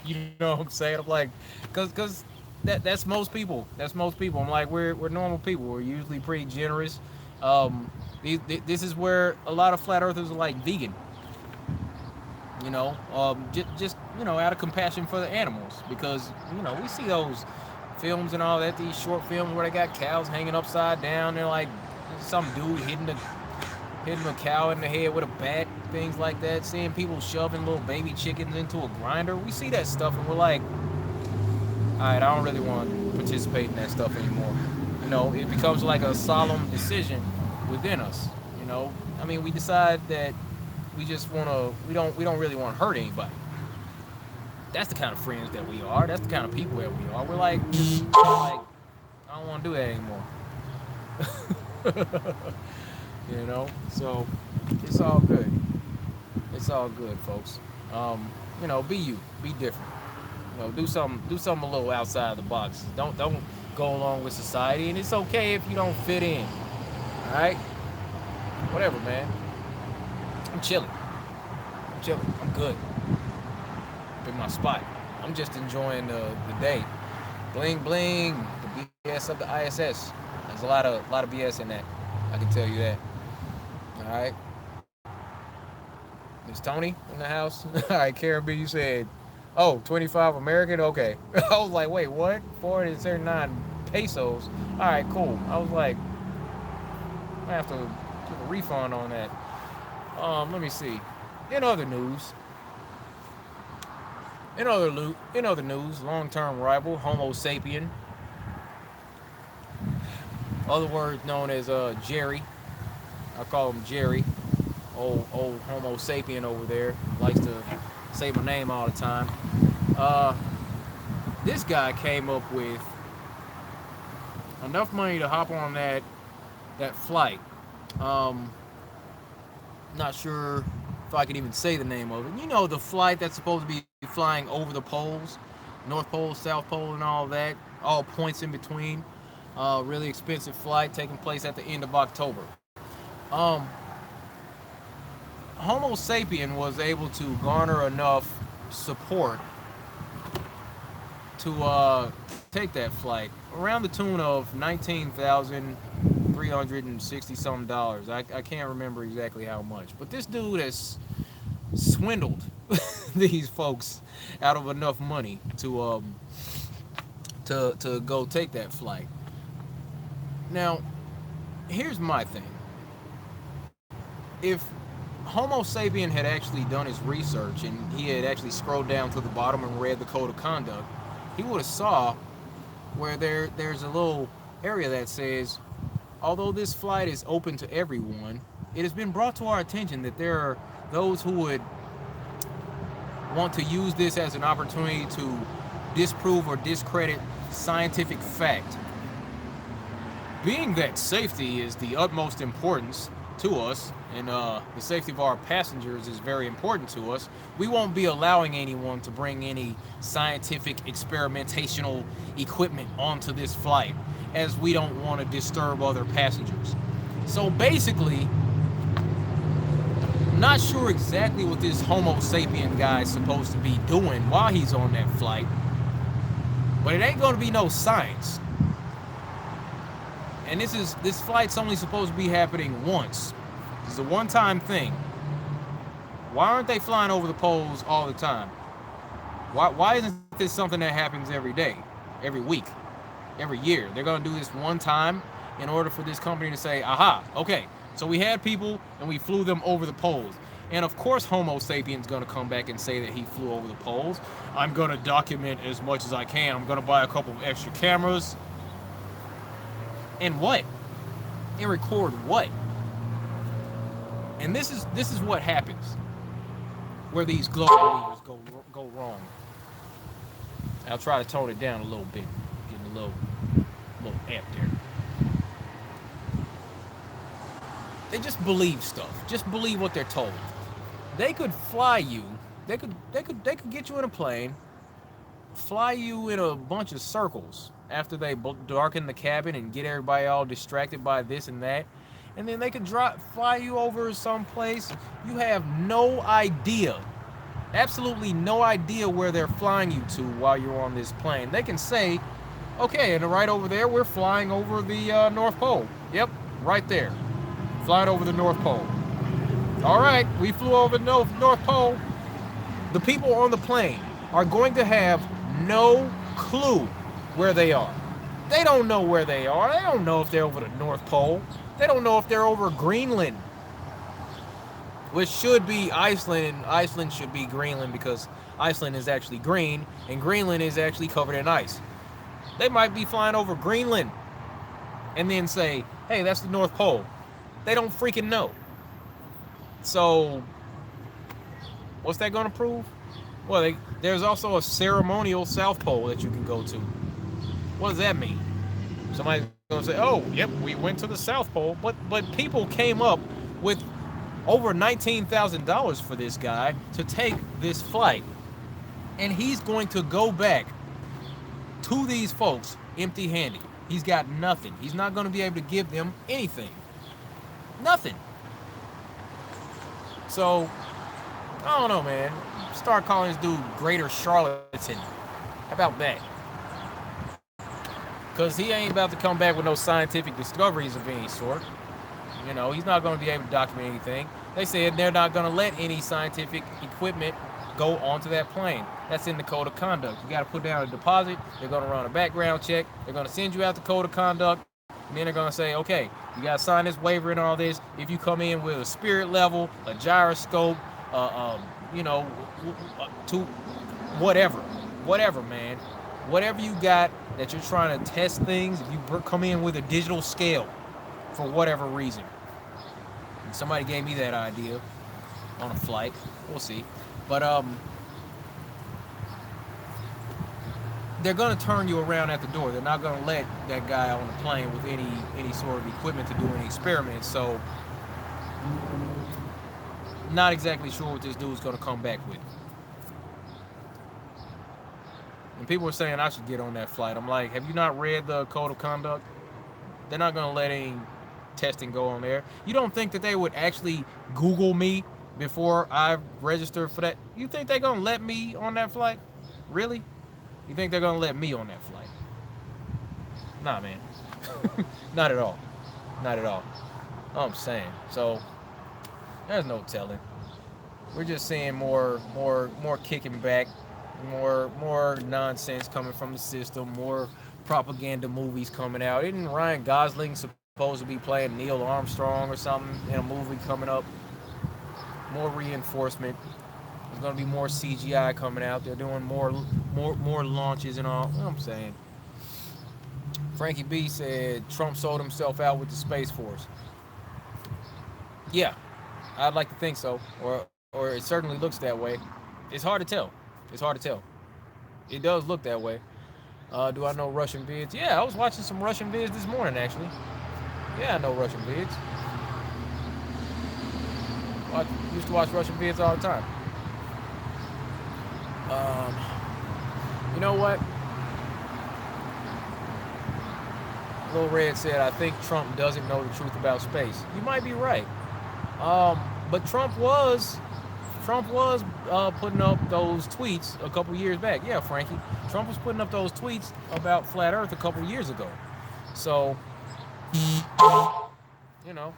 You know what I'm saying? I'm like, cause that's most people. That's most people. I'm like, we're normal people. We're usually pretty generous. Um, this is where a lot of flat earthers are like vegan. You know, just out of compassion for the animals, because we see those films and all that, these short films where they got cows hanging upside down. They're like some dude hitting a cow in the head with a bat, things like that. Seeing people shoving little baby chickens into a grinder. We see that stuff and we're like, all right, I don't really want to participate in that stuff anymore. It becomes like a solemn decision within us. I mean, we decide that we don't really want to hurt anybody. That's the kind of friends that we are. That's the kind of people that we are. We're like, I don't want to do that anymore. So it's all good. It's all good, folks. Be you, be different. Do something a little outside the box. Don't go along with society, and it's okay if you don't fit in. All right, whatever, man. I'm chilling. I'm good. In my spot. I'm just enjoying the day. Bling bling. The BS of the ISS. There's a lot of BS in that. I can tell you that. All right. Is Tony in the house? All right, Karen B, you said, 25 American? Okay. I was like, wait, what? 439 pesos? All right, cool. I was like, I have to give a refund on that. Let me see. In other news, long-term rival Homo sapien, other words known as Jerry. I call him Jerry. Old Homo sapien over there likes to say my name all the time. This guy came up with enough money to hop on that flight. Not sure if I could even say the name of it. The flight that's supposed to be flying over the poles, North Pole, South Pole, and all that, all points in between. Really expensive flight taking place at the end of October. Homo sapien was able to garner enough support to take that flight, around the tune of $19,360 some dollars. I can't remember exactly how much, but this dude has swindled these folks out of enough money to go take that flight. Now, here's my thing. If Homo sapien had actually done his research and he had actually scrolled down to the bottom and read the code of conduct, he would have saw where there's a little area that says, although this flight is open to everyone, it has been brought to our attention that there are those who would want to use this as an opportunity to disprove or discredit scientific fact. Being that safety is the utmost importance to us, and the safety of our passengers is very important to us, we won't be allowing anyone to bring any scientific experimentational equipment onto this flight, as we don't want to disturb other passengers. So basically, not sure exactly what this Homo sapien guy is supposed to be doing while he's on that flight, but it ain't going to be no science. And this flight's only supposed to be happening once. It's a one-time thing. Why aren't they flying over the poles all the time? Why isn't this something that happens every day, every week, every year? They're going to do this one time in order for this company to say, aha, okay, so we had people and we flew them over the poles. And of course Homo sapiens going to come back and say that he flew over the poles. I'm going to document as much as I can. I'm going to buy a couple of extra cameras. And what? And record what? And this is what happens where these global leaders go wrong. I'll try to tone it down a little bit, getting a little amped there. They just believe stuff. Just believe what they're told. They could fly you. They could get you in a plane, fly you in a bunch of circles after they darken the cabin and get everybody all distracted by this and that, and then they could fly you over someplace you have no idea, absolutely no idea where they're flying you to while you're on this plane. They can say, okay, and right over there we're flying over the North Pole. Yep, right there, flying over the North Pole. All right, we flew over the North Pole. The people on the plane are going to have no clue where they are. They don't know where they are. They don't know if they're over the North Pole. They don't know if they're over Greenland, which should be Iceland, and Iceland should be Greenland because Iceland is actually green and Greenland is actually covered in ice. They might be flying over Greenland and then say, hey, that's the North Pole. They don't freaking know. So what's that going to prove? Well, there's also a ceremonial South Pole that you can go to. What does that mean? Somebody's going to say, oh, yep, we went to the South Pole. But people came up with over $19,000 for this guy to take this flight. And he's going to go back to these folks empty-handed. He's got nothing. He's not going to be able to give them anything. Nothing. So, I don't know, man. Start calling this dude Greater Charlatan. How about that? Because he ain't about to come back with no scientific discoveries of any sort. You know, he's not going to be able to document anything. They said they're not going to let any scientific equipment go onto that plane. That's in the code of conduct. You got to put down a deposit. They're going to run a background check. They're going to send you out the code of conduct. And then they're going to say, okay, you got to sign this waiver and all this. If you come in with a spirit level, a gyroscope, you know, to whatever, man. Whatever you got that you're trying to test things, if you come in with a digital scale for whatever reason. And somebody gave me that idea on a flight. We'll see. But they're going to turn you around at the door. They're not going to let that guy on the plane with any sort of equipment to do any experiments. So, not exactly sure what this dude's going to come back with. And people are saying I should get on that flight. I'm like, have you not read the code of conduct? They're not going to let any testing go on there. You don't think that they would actually Google me before I register for that? You think they're going to let me on that flight? Really? You think they're gonna let me on that flight? Nah, man. Not at all. Not at all. I'm saying. So there's no telling. We're just seeing more kicking back, more nonsense coming from the system, more propaganda movies coming out. Isn't Ryan Gosling supposed to be playing Neil Armstrong or something in a movie coming up? More reinforcement. There's gonna be more CGI coming out. They're doing more launches and all. You know what I'm saying? Frankie B said Trump sold himself out with the Space Force. Yeah, I'd like to think so, or it certainly looks that way. It's hard to tell. It's hard to tell. It does look that way. Do I know Russian vids? Yeah, I was watching some Russian vids this morning actually. Yeah, I know Russian vids. I used to watch Russian vids all the time. You know what? Lil Red said, I think Trump doesn't know the truth about space. You might be right. But Trump was putting up those tweets a couple years back. Yeah, Frankie. Trump was putting up those tweets about flat Earth a couple years ago. So, you know,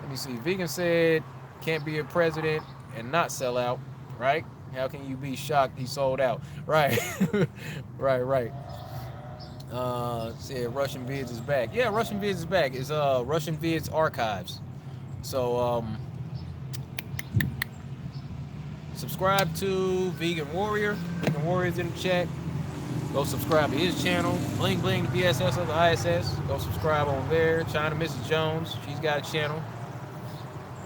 let me see. Vegan said, can't be a president and not sell out, right? How can you be shocked he sold out? Right. right. Said Russian Vids is back. Yeah, Russian Vids is back. It's Russian Vids Archives. So subscribe to Vegan Warrior. Vegan Warrior's in the chat. Go subscribe to his channel. Bling Bling, the BSS of the ISS. Go subscribe on there. China Mrs. Jones, she's got a channel.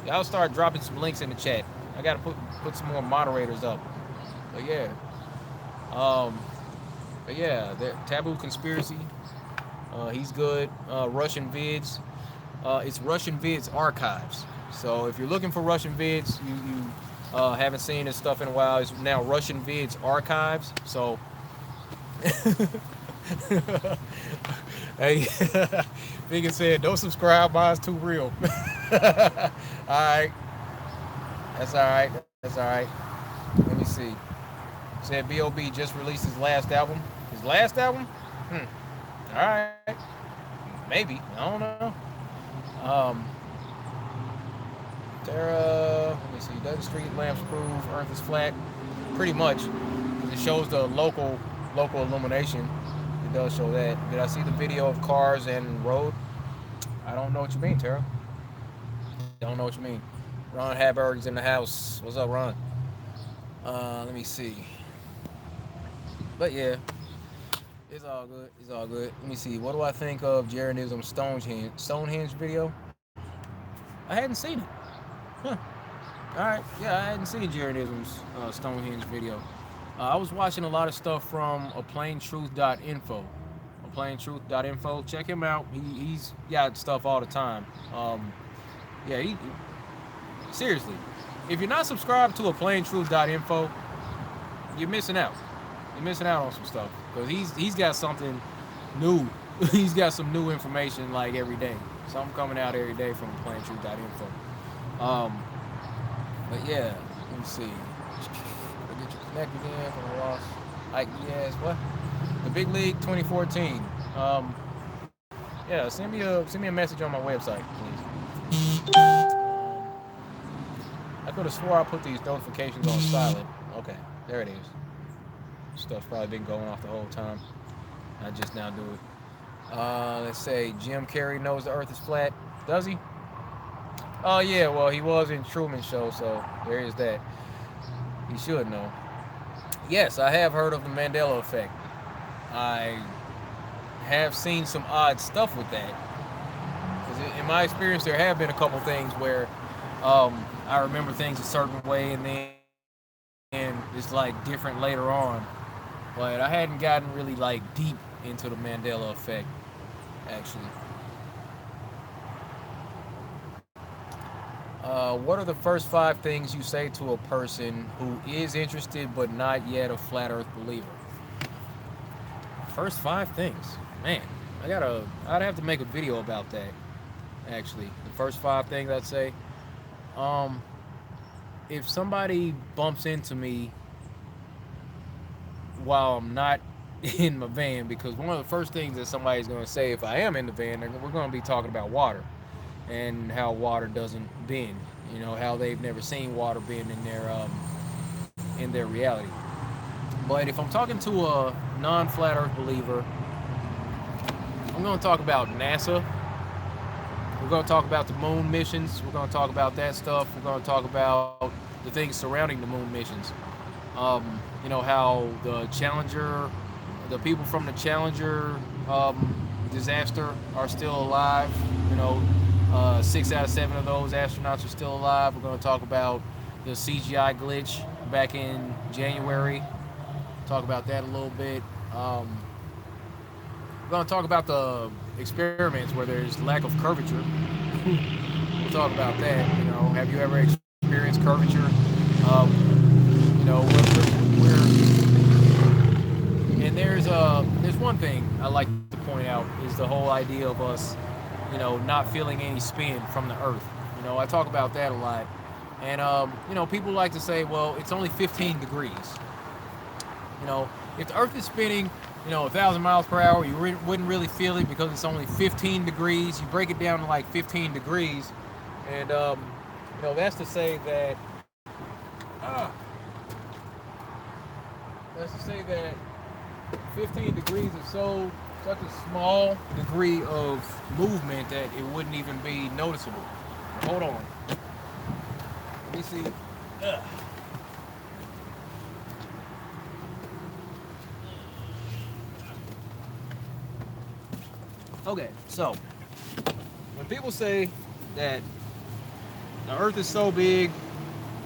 Y'all start dropping some links in the chat. I gotta put some more moderators up. But yeah. Taboo Conspiracy. He's good. Russian Vids. It's Russian Vids Archives. So if you're looking for Russian Vids, you haven't seen his stuff in a while. It's now Russian Vids Archives. So, hey, Vegan said, don't subscribe. Mine's too real. All right. That's all right. That's all right. Let me see. Said B.O.B. just released his last album. His last album? All right. Maybe. I don't know. Terra, let me see. Doesn't street lamps prove Earth is flat? Pretty much. It shows the local illumination. It does show that. Did I see the video of cars and road? I don't know what you mean, Terra. Don't know what you mean. Ron Haberg's in the house. What's up, Ron? Let me see. But yeah, it's all good. It's all good. Let me see. What do I think of Jaredism's Stonehenge video? I hadn't seen it. Huh. All right. Yeah, I hadn't seen Jaredism's Stonehenge video. I was watching a lot of stuff from aplaintruth.info. Aplaintruth.info. Check him out. He's got stuff all the time. Yeah, seriously. If you're not subscribed to aplaintruth.info, you're missing out. You're missing out on some stuff. Because he's got something new. He's got some new information like every day. Something coming out every day from aplaintruth.info. But yeah, let me see. Get you connected again from the loss. Like, yes, what? The Big League 2014. Yeah, send me a message on my website, please. I could have swore I put these notifications on silent. Okay, there it is. Stuff's probably been going off the whole time. I just now do it. Let's say Jim Carrey knows the Earth is flat. Does he? Oh yeah, well he was in Truman Show, so there is that. He should know. Yes, I have heard of the Mandela effect. I have seen some odd stuff with that. Because in my experience, there have been a couple things where I remember things a certain way and then it's like different later on. But I hadn't gotten really like deep into the Mandela effect, actually. What are the first 5 things you say to a person who is interested but not yet a flat Earth believer? First 5 things, man. I'd have to make a video about that. Actually, the first 5 things I'd say. If somebody bumps into me while I'm not in my van, because one of the first things that somebody's going to say if I am in the van, we're going to be talking about water and how water doesn't bend. You know, how they've never seen water bend in their reality. But if I'm talking to a non-flat Earth believer, I'm going to talk about NASA. We're going to talk about the moon missions. We're going to talk about that stuff. We're going to talk about the things surrounding the moon missions. You know, how the Challenger, the people from the Challenger disaster are still alive. You know, 6 out of 7 of those astronauts are still alive. We're going to talk about the CGI glitch back in January. Talk about that a little bit. We're going to talk about the experiments where there's lack of curvature. We'll talk about that. You know, have you ever experienced curvature? You know, and there's one thing I like to point out is the whole idea of us, you know, not feeling any spin from the Earth. You know, I talk about that a lot, and you know, people like to say, well, it's only 15 degrees. You know, if the Earth is spinning, you know, 1,000 miles per hour, you wouldn't really feel it because it's only 15 degrees. You break it down to like 15 degrees, and you know, that's to say that that's to say that 15 degrees is such a small degree of movement that it wouldn't even be noticeable. Hold on. Let me see. Ugh. Okay, so when people say that the Earth is so big,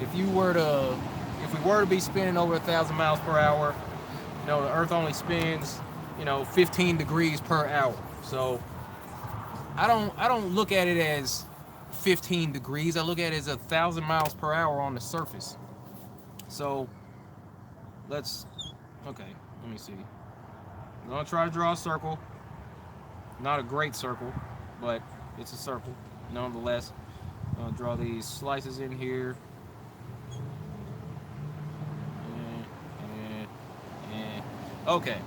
if we were to be spinning over 1,000 miles per hour, you know, the Earth only spins, you know, 15 degrees per hour. So I don't look at it as 15 degrees. I look at it as 1,000 miles per hour on the surface. So okay, let me see. I'm gonna try to draw a circle. Not a great circle, but it's a circle nonetheless. I'll draw these slices in here. Okay.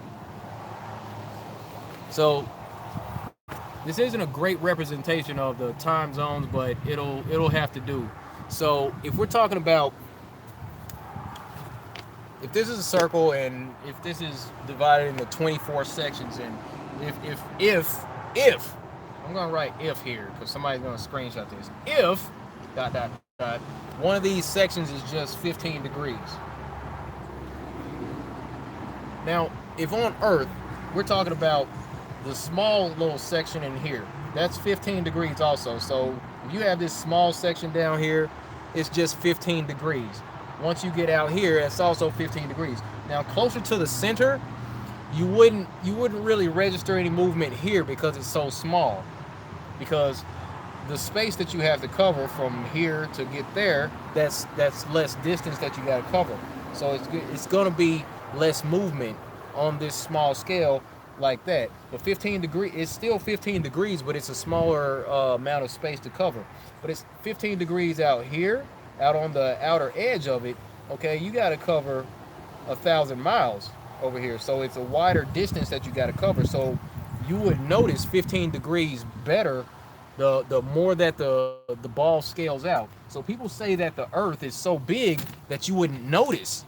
So this isn't a great representation of the time zones, but it'll have to do. So if we're talking about, if this is a circle and if this is divided into 24 sections, and if I'm gonna write if here because somebody's gonna screenshot this. If dot dot dot one of these sections is just 15 degrees. Now, if on Earth we're talking about the small little section in here, that's 15 degrees also. So if you have this small section down here, it's just 15 degrees. Once you get out here, it's also 15 degrees. Now, closer to the center, you wouldn't really register any movement here because it's so small. Because the space that you have to cover from here to get there, that's less distance that you got to cover. So it's going to be less movement on this small scale like that. But 15 degrees, it's still 15 degrees, but it's a smaller amount of space to cover. But it's 15 degrees out here, out on the outer edge of it. Okay, you got to cover 1,000 miles over here. So it's a wider distance that you got to cover. So you would notice 15 degrees better the more that the ball scales out. So people say that the Earth is so big that you wouldn't notice.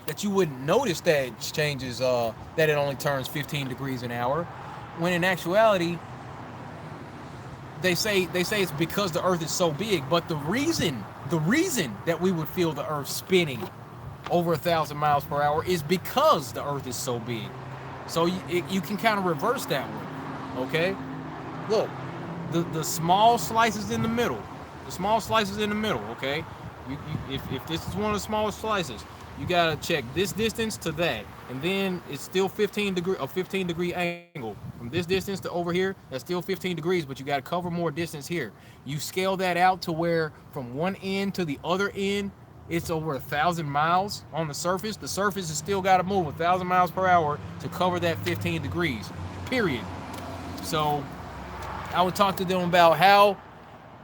That it changes, that it only turns 15 degrees an hour, when in actuality, they say it's because the Earth is so big. But the reason that we would feel the Earth spinning over 1,000 miles per hour is because the Earth is so big. So you can kind of reverse that one, okay? Look, the small slices in the middle, okay? If this is one of the smallest slices, you gotta check this distance to that, and then it's still 15 degree angle from this distance to over here. That's still 15 degrees, but you gotta cover more distance here. You scale that out to where from one end to the other end, it's over 1,000 miles on the surface. The surface has still got to move 1,000 miles per hour to cover that 15 degrees. Period. So I would talk to them about how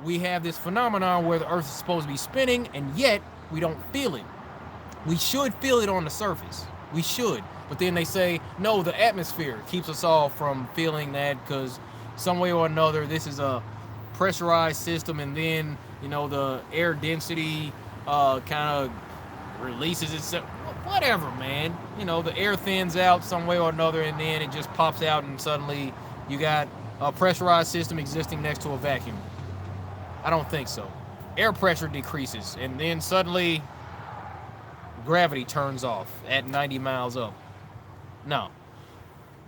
we have this phenomenon where the Earth is supposed to be spinning, and yet we don't feel it. We should feel it on the surface. We should. But then they say, no, the atmosphere keeps us all from feeling that because some way or another, this is a pressurized system, and then, the air density kind of releases itself. Whatever, man. The air thins out some way or another, and then it just pops out, and suddenly you got a pressurized system existing next to a vacuum. I don't think so. Air pressure decreases, and then suddenly gravity turns off at 90 miles up. No.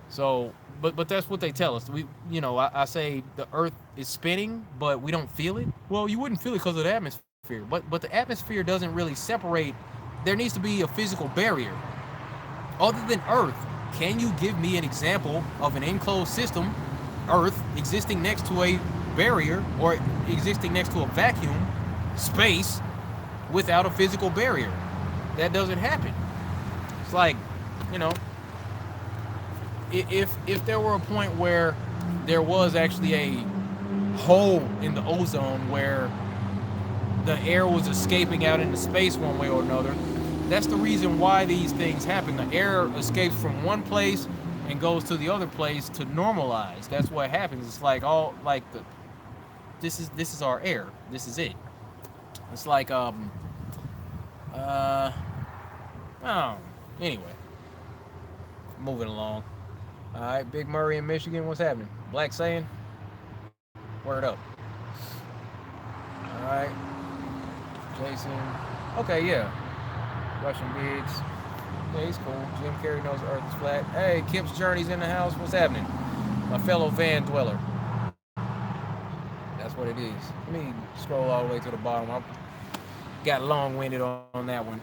So, but that's what they tell us. I say the Earth is spinning, but we don't feel it. Well, you wouldn't feel it because of the atmosphere, but the atmosphere doesn't really separate. There needs to be a physical barrier. Other than Earth, can you give me an example of an enclosed system, Earth, existing next to a barrier or existing next to a vacuum, space, without a physical barrier? That doesn't happen. It's like, if there were a point where there was actually a hole in the ozone where the air was escaping out into space one way or another, that's the reason why these things happen. The air escapes from one place and goes to the other place to normalize. That's what happens. It's like this is our air. This is it. It's like anyway, moving along. All right, Big Murray in Michigan, what's happening? Black saying, word up. All right, Jason. Okay, yeah. Russian Bigs. Yeah, he's cool. Jim Carrey knows the Earth is flat. Hey, Kip's Journey's in the house. What's happening? My fellow van dweller. That's what it is. Let me scroll all the way to the bottom. I got long-winded on that one.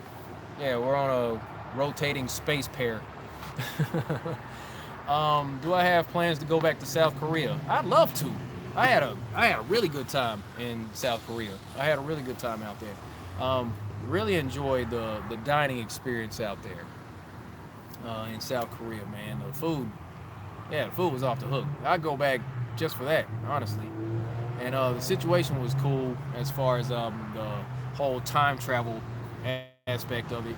Yeah, we're on a rotating space pair. Do I have plans to go back to South Korea? I'd love to. I had a really good time in South Korea. I had a really good time out there. Really enjoyed the dining experience out there in South Korea, man. The food was off the hook. I'd go back just for that, honestly. And the situation was cool as far as the whole time travel aspect of it.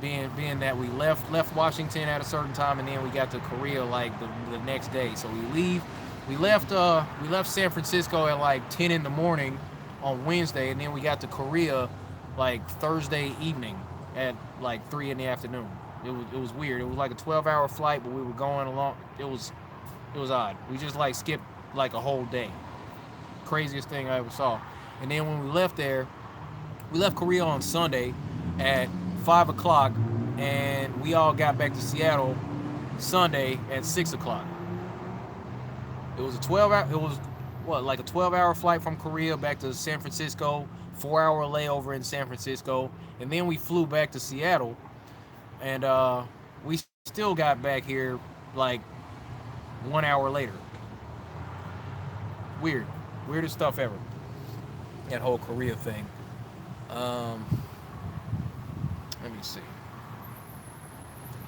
Being that we left Washington at a certain time, and then we got to Korea like the next day. So we left San Francisco at like 10 in the morning on Wednesday, and then we got to Korea like Thursday evening at like 3 in the afternoon. It was weird. It was like a 12-hour flight, but we were going along. It was odd. We just like skipped like a whole day. Craziest thing I ever saw. And then when we left Korea on Sunday at 5 o'clock, and we all got back to Seattle Sunday at 6 o'clock. It was a 12-hour flight from Korea back to San Francisco, 4-hour layover in San Francisco, and then we flew back to Seattle, and we still got back here like 1 hour later. Weirdest stuff ever. That whole Korea thing. Let me see.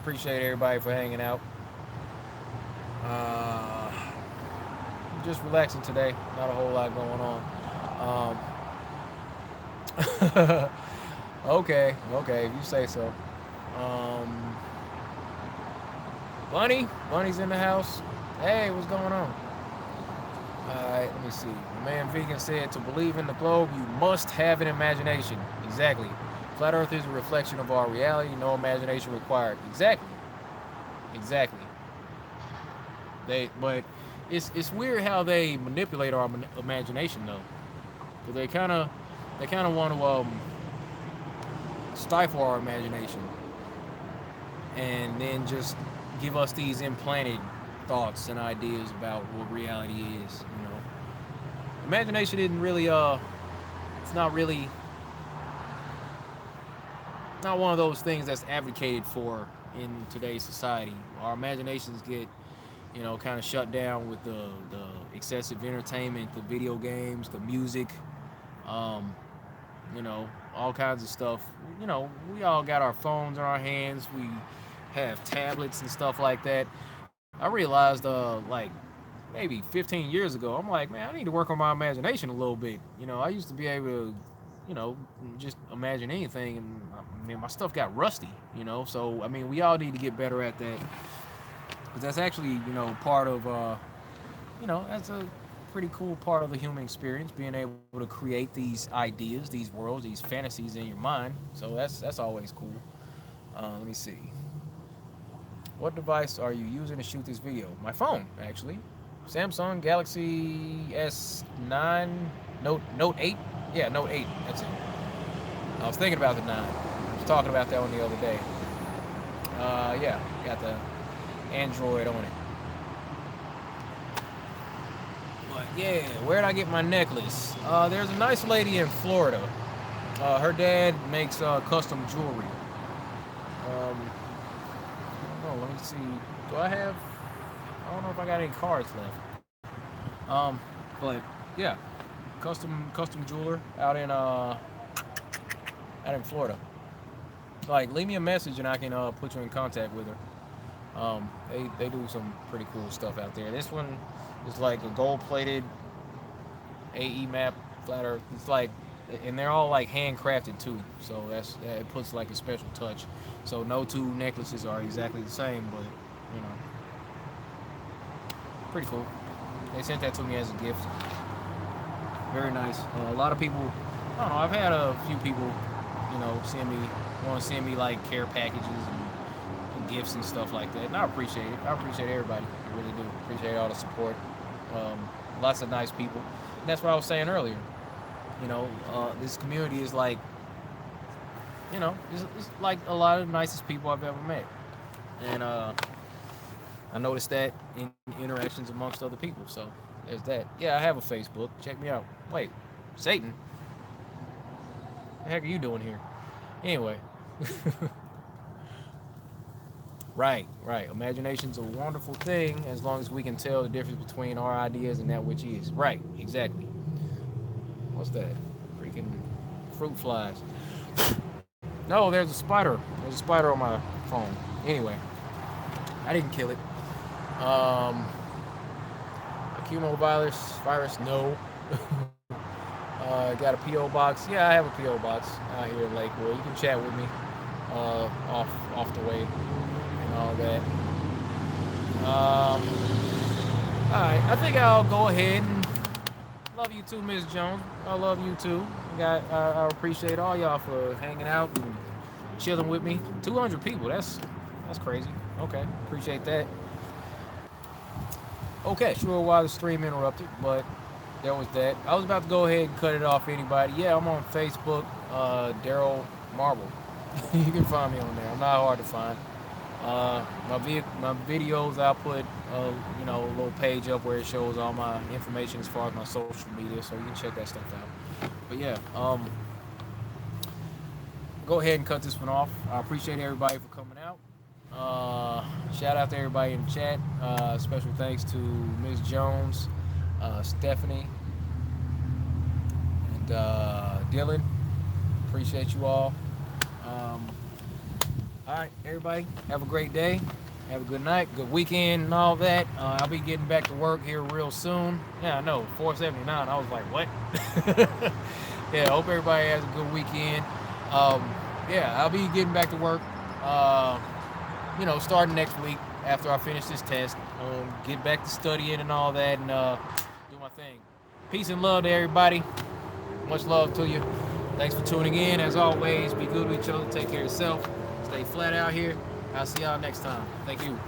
Appreciate everybody for hanging out. Just relaxing today. Not a whole lot going on. Okay, if you say so. Bunny's in the house. Hey, what's going on? Alright, let me see. The man Vegan said, to believe in the globe, you must have an imagination. Exactly. Flat Earth is a reflection of our reality, no imagination required. Exactly. But it's weird how they manipulate our imagination, though. Because they kind of want to stifle our imagination, and then just give us these implanted thoughts and ideas about what reality is. Imagination isn't really it's not really not one of those things that's advocated for in today's society. Our imaginations get kind of shut down with the excessive entertainment, the video games, the music, all kinds of stuff. We all got our phones in our hands. We have tablets and stuff like that. I realized like maybe 15 years ago, I'm like, man, I need to work on my imagination a little bit. I used to be able to you know, just imagine anything. And I mean, my stuff got rusty, you know. So I mean, we all need to get better at that, because that's actually, you know, part of, you know, that's a pretty cool part of the human experience, being able to create these ideas, these worlds, these fantasies in your mind. So that's always cool. Let me see. What device are you using to shoot this video? My phone, actually. Samsung Galaxy S9 Note 8. Yeah, Note 8. That's it. I was thinking about the 9. I was talking about that one the other day. Yeah, got the Android on it. But yeah, where'd I get my necklace? There's a nice lady in Florida. Her dad makes custom jewelry. Oh, let me see. Do I have? I don't know if I got any cards left. But yeah, custom jeweler out in Florida. Like, leave me a message and I can put you in contact with her. They do some pretty cool stuff out there. This one is like a gold-plated AE map flat earth. It's like, and they're all like handcrafted too. So it puts like a special touch. So no two necklaces are exactly the same, but you know, pretty cool. They sent that to me as a gift. Very nice. A lot of people, I don't know, I've had a few people, you know, want to send me like care packages and gifts and stuff like that. And I appreciate it. I appreciate everybody. I really do. Appreciate all the support. Lots of nice people. And that's what I was saying earlier. You know, this community is like, you know, it's like a lot of the nicest people I've ever met. And I noticed that in interactions amongst other people. So there's that. Yeah, I have a Facebook. Check me out. Wait, Satan? What the heck are you doing here? Anyway. Right. Imagination's a wonderful thing as long as we can tell the difference between our ideas and that which is. Right, exactly. What's that? Freaking fruit flies. No, there's a spider. There's a spider on my phone. Anyway, I didn't kill it. Virus, no. Got a P.O. box. Yeah, I have a P.O. box out here in Lakewood. You can chat with me off the way and all that. Alright, I think I'll go ahead and love you too, Miss Jones. I love you too. I appreciate all y'all for hanging out and chilling with me. 200 people, that's crazy. Okay, appreciate that. Okay, sure why the stream interrupted, but there was that. I was about to go ahead and cut it off anybody. Yeah, I'm on Facebook, Daryl Marble. You can find me on there. I'm not hard to find. My videos, I'll put you know, a little page up where it shows all my information as far as my social media, so you can check that stuff out. But yeah, go ahead and cut this one off. I appreciate everybody for coming out. Shout out to everybody in the chat. Special thanks to Ms. Jones, Stephanie, and Dylan. Appreciate you all. All right, everybody, have a great day. Have a good night, good weekend, and all that. I'll be getting back to work here real soon. Yeah, I know, 479. I was like, what? Yeah, I hope everybody has a good weekend. Yeah, I'll be getting back to work, you know, starting next week after I finish this test. Get back to studying and all that, and do my thing. Peace and love to everybody. Much love to you. Thanks for tuning in. As always, be good to each other. Take care of yourself. Stay flat out here. I'll see y'all next time. Thank you.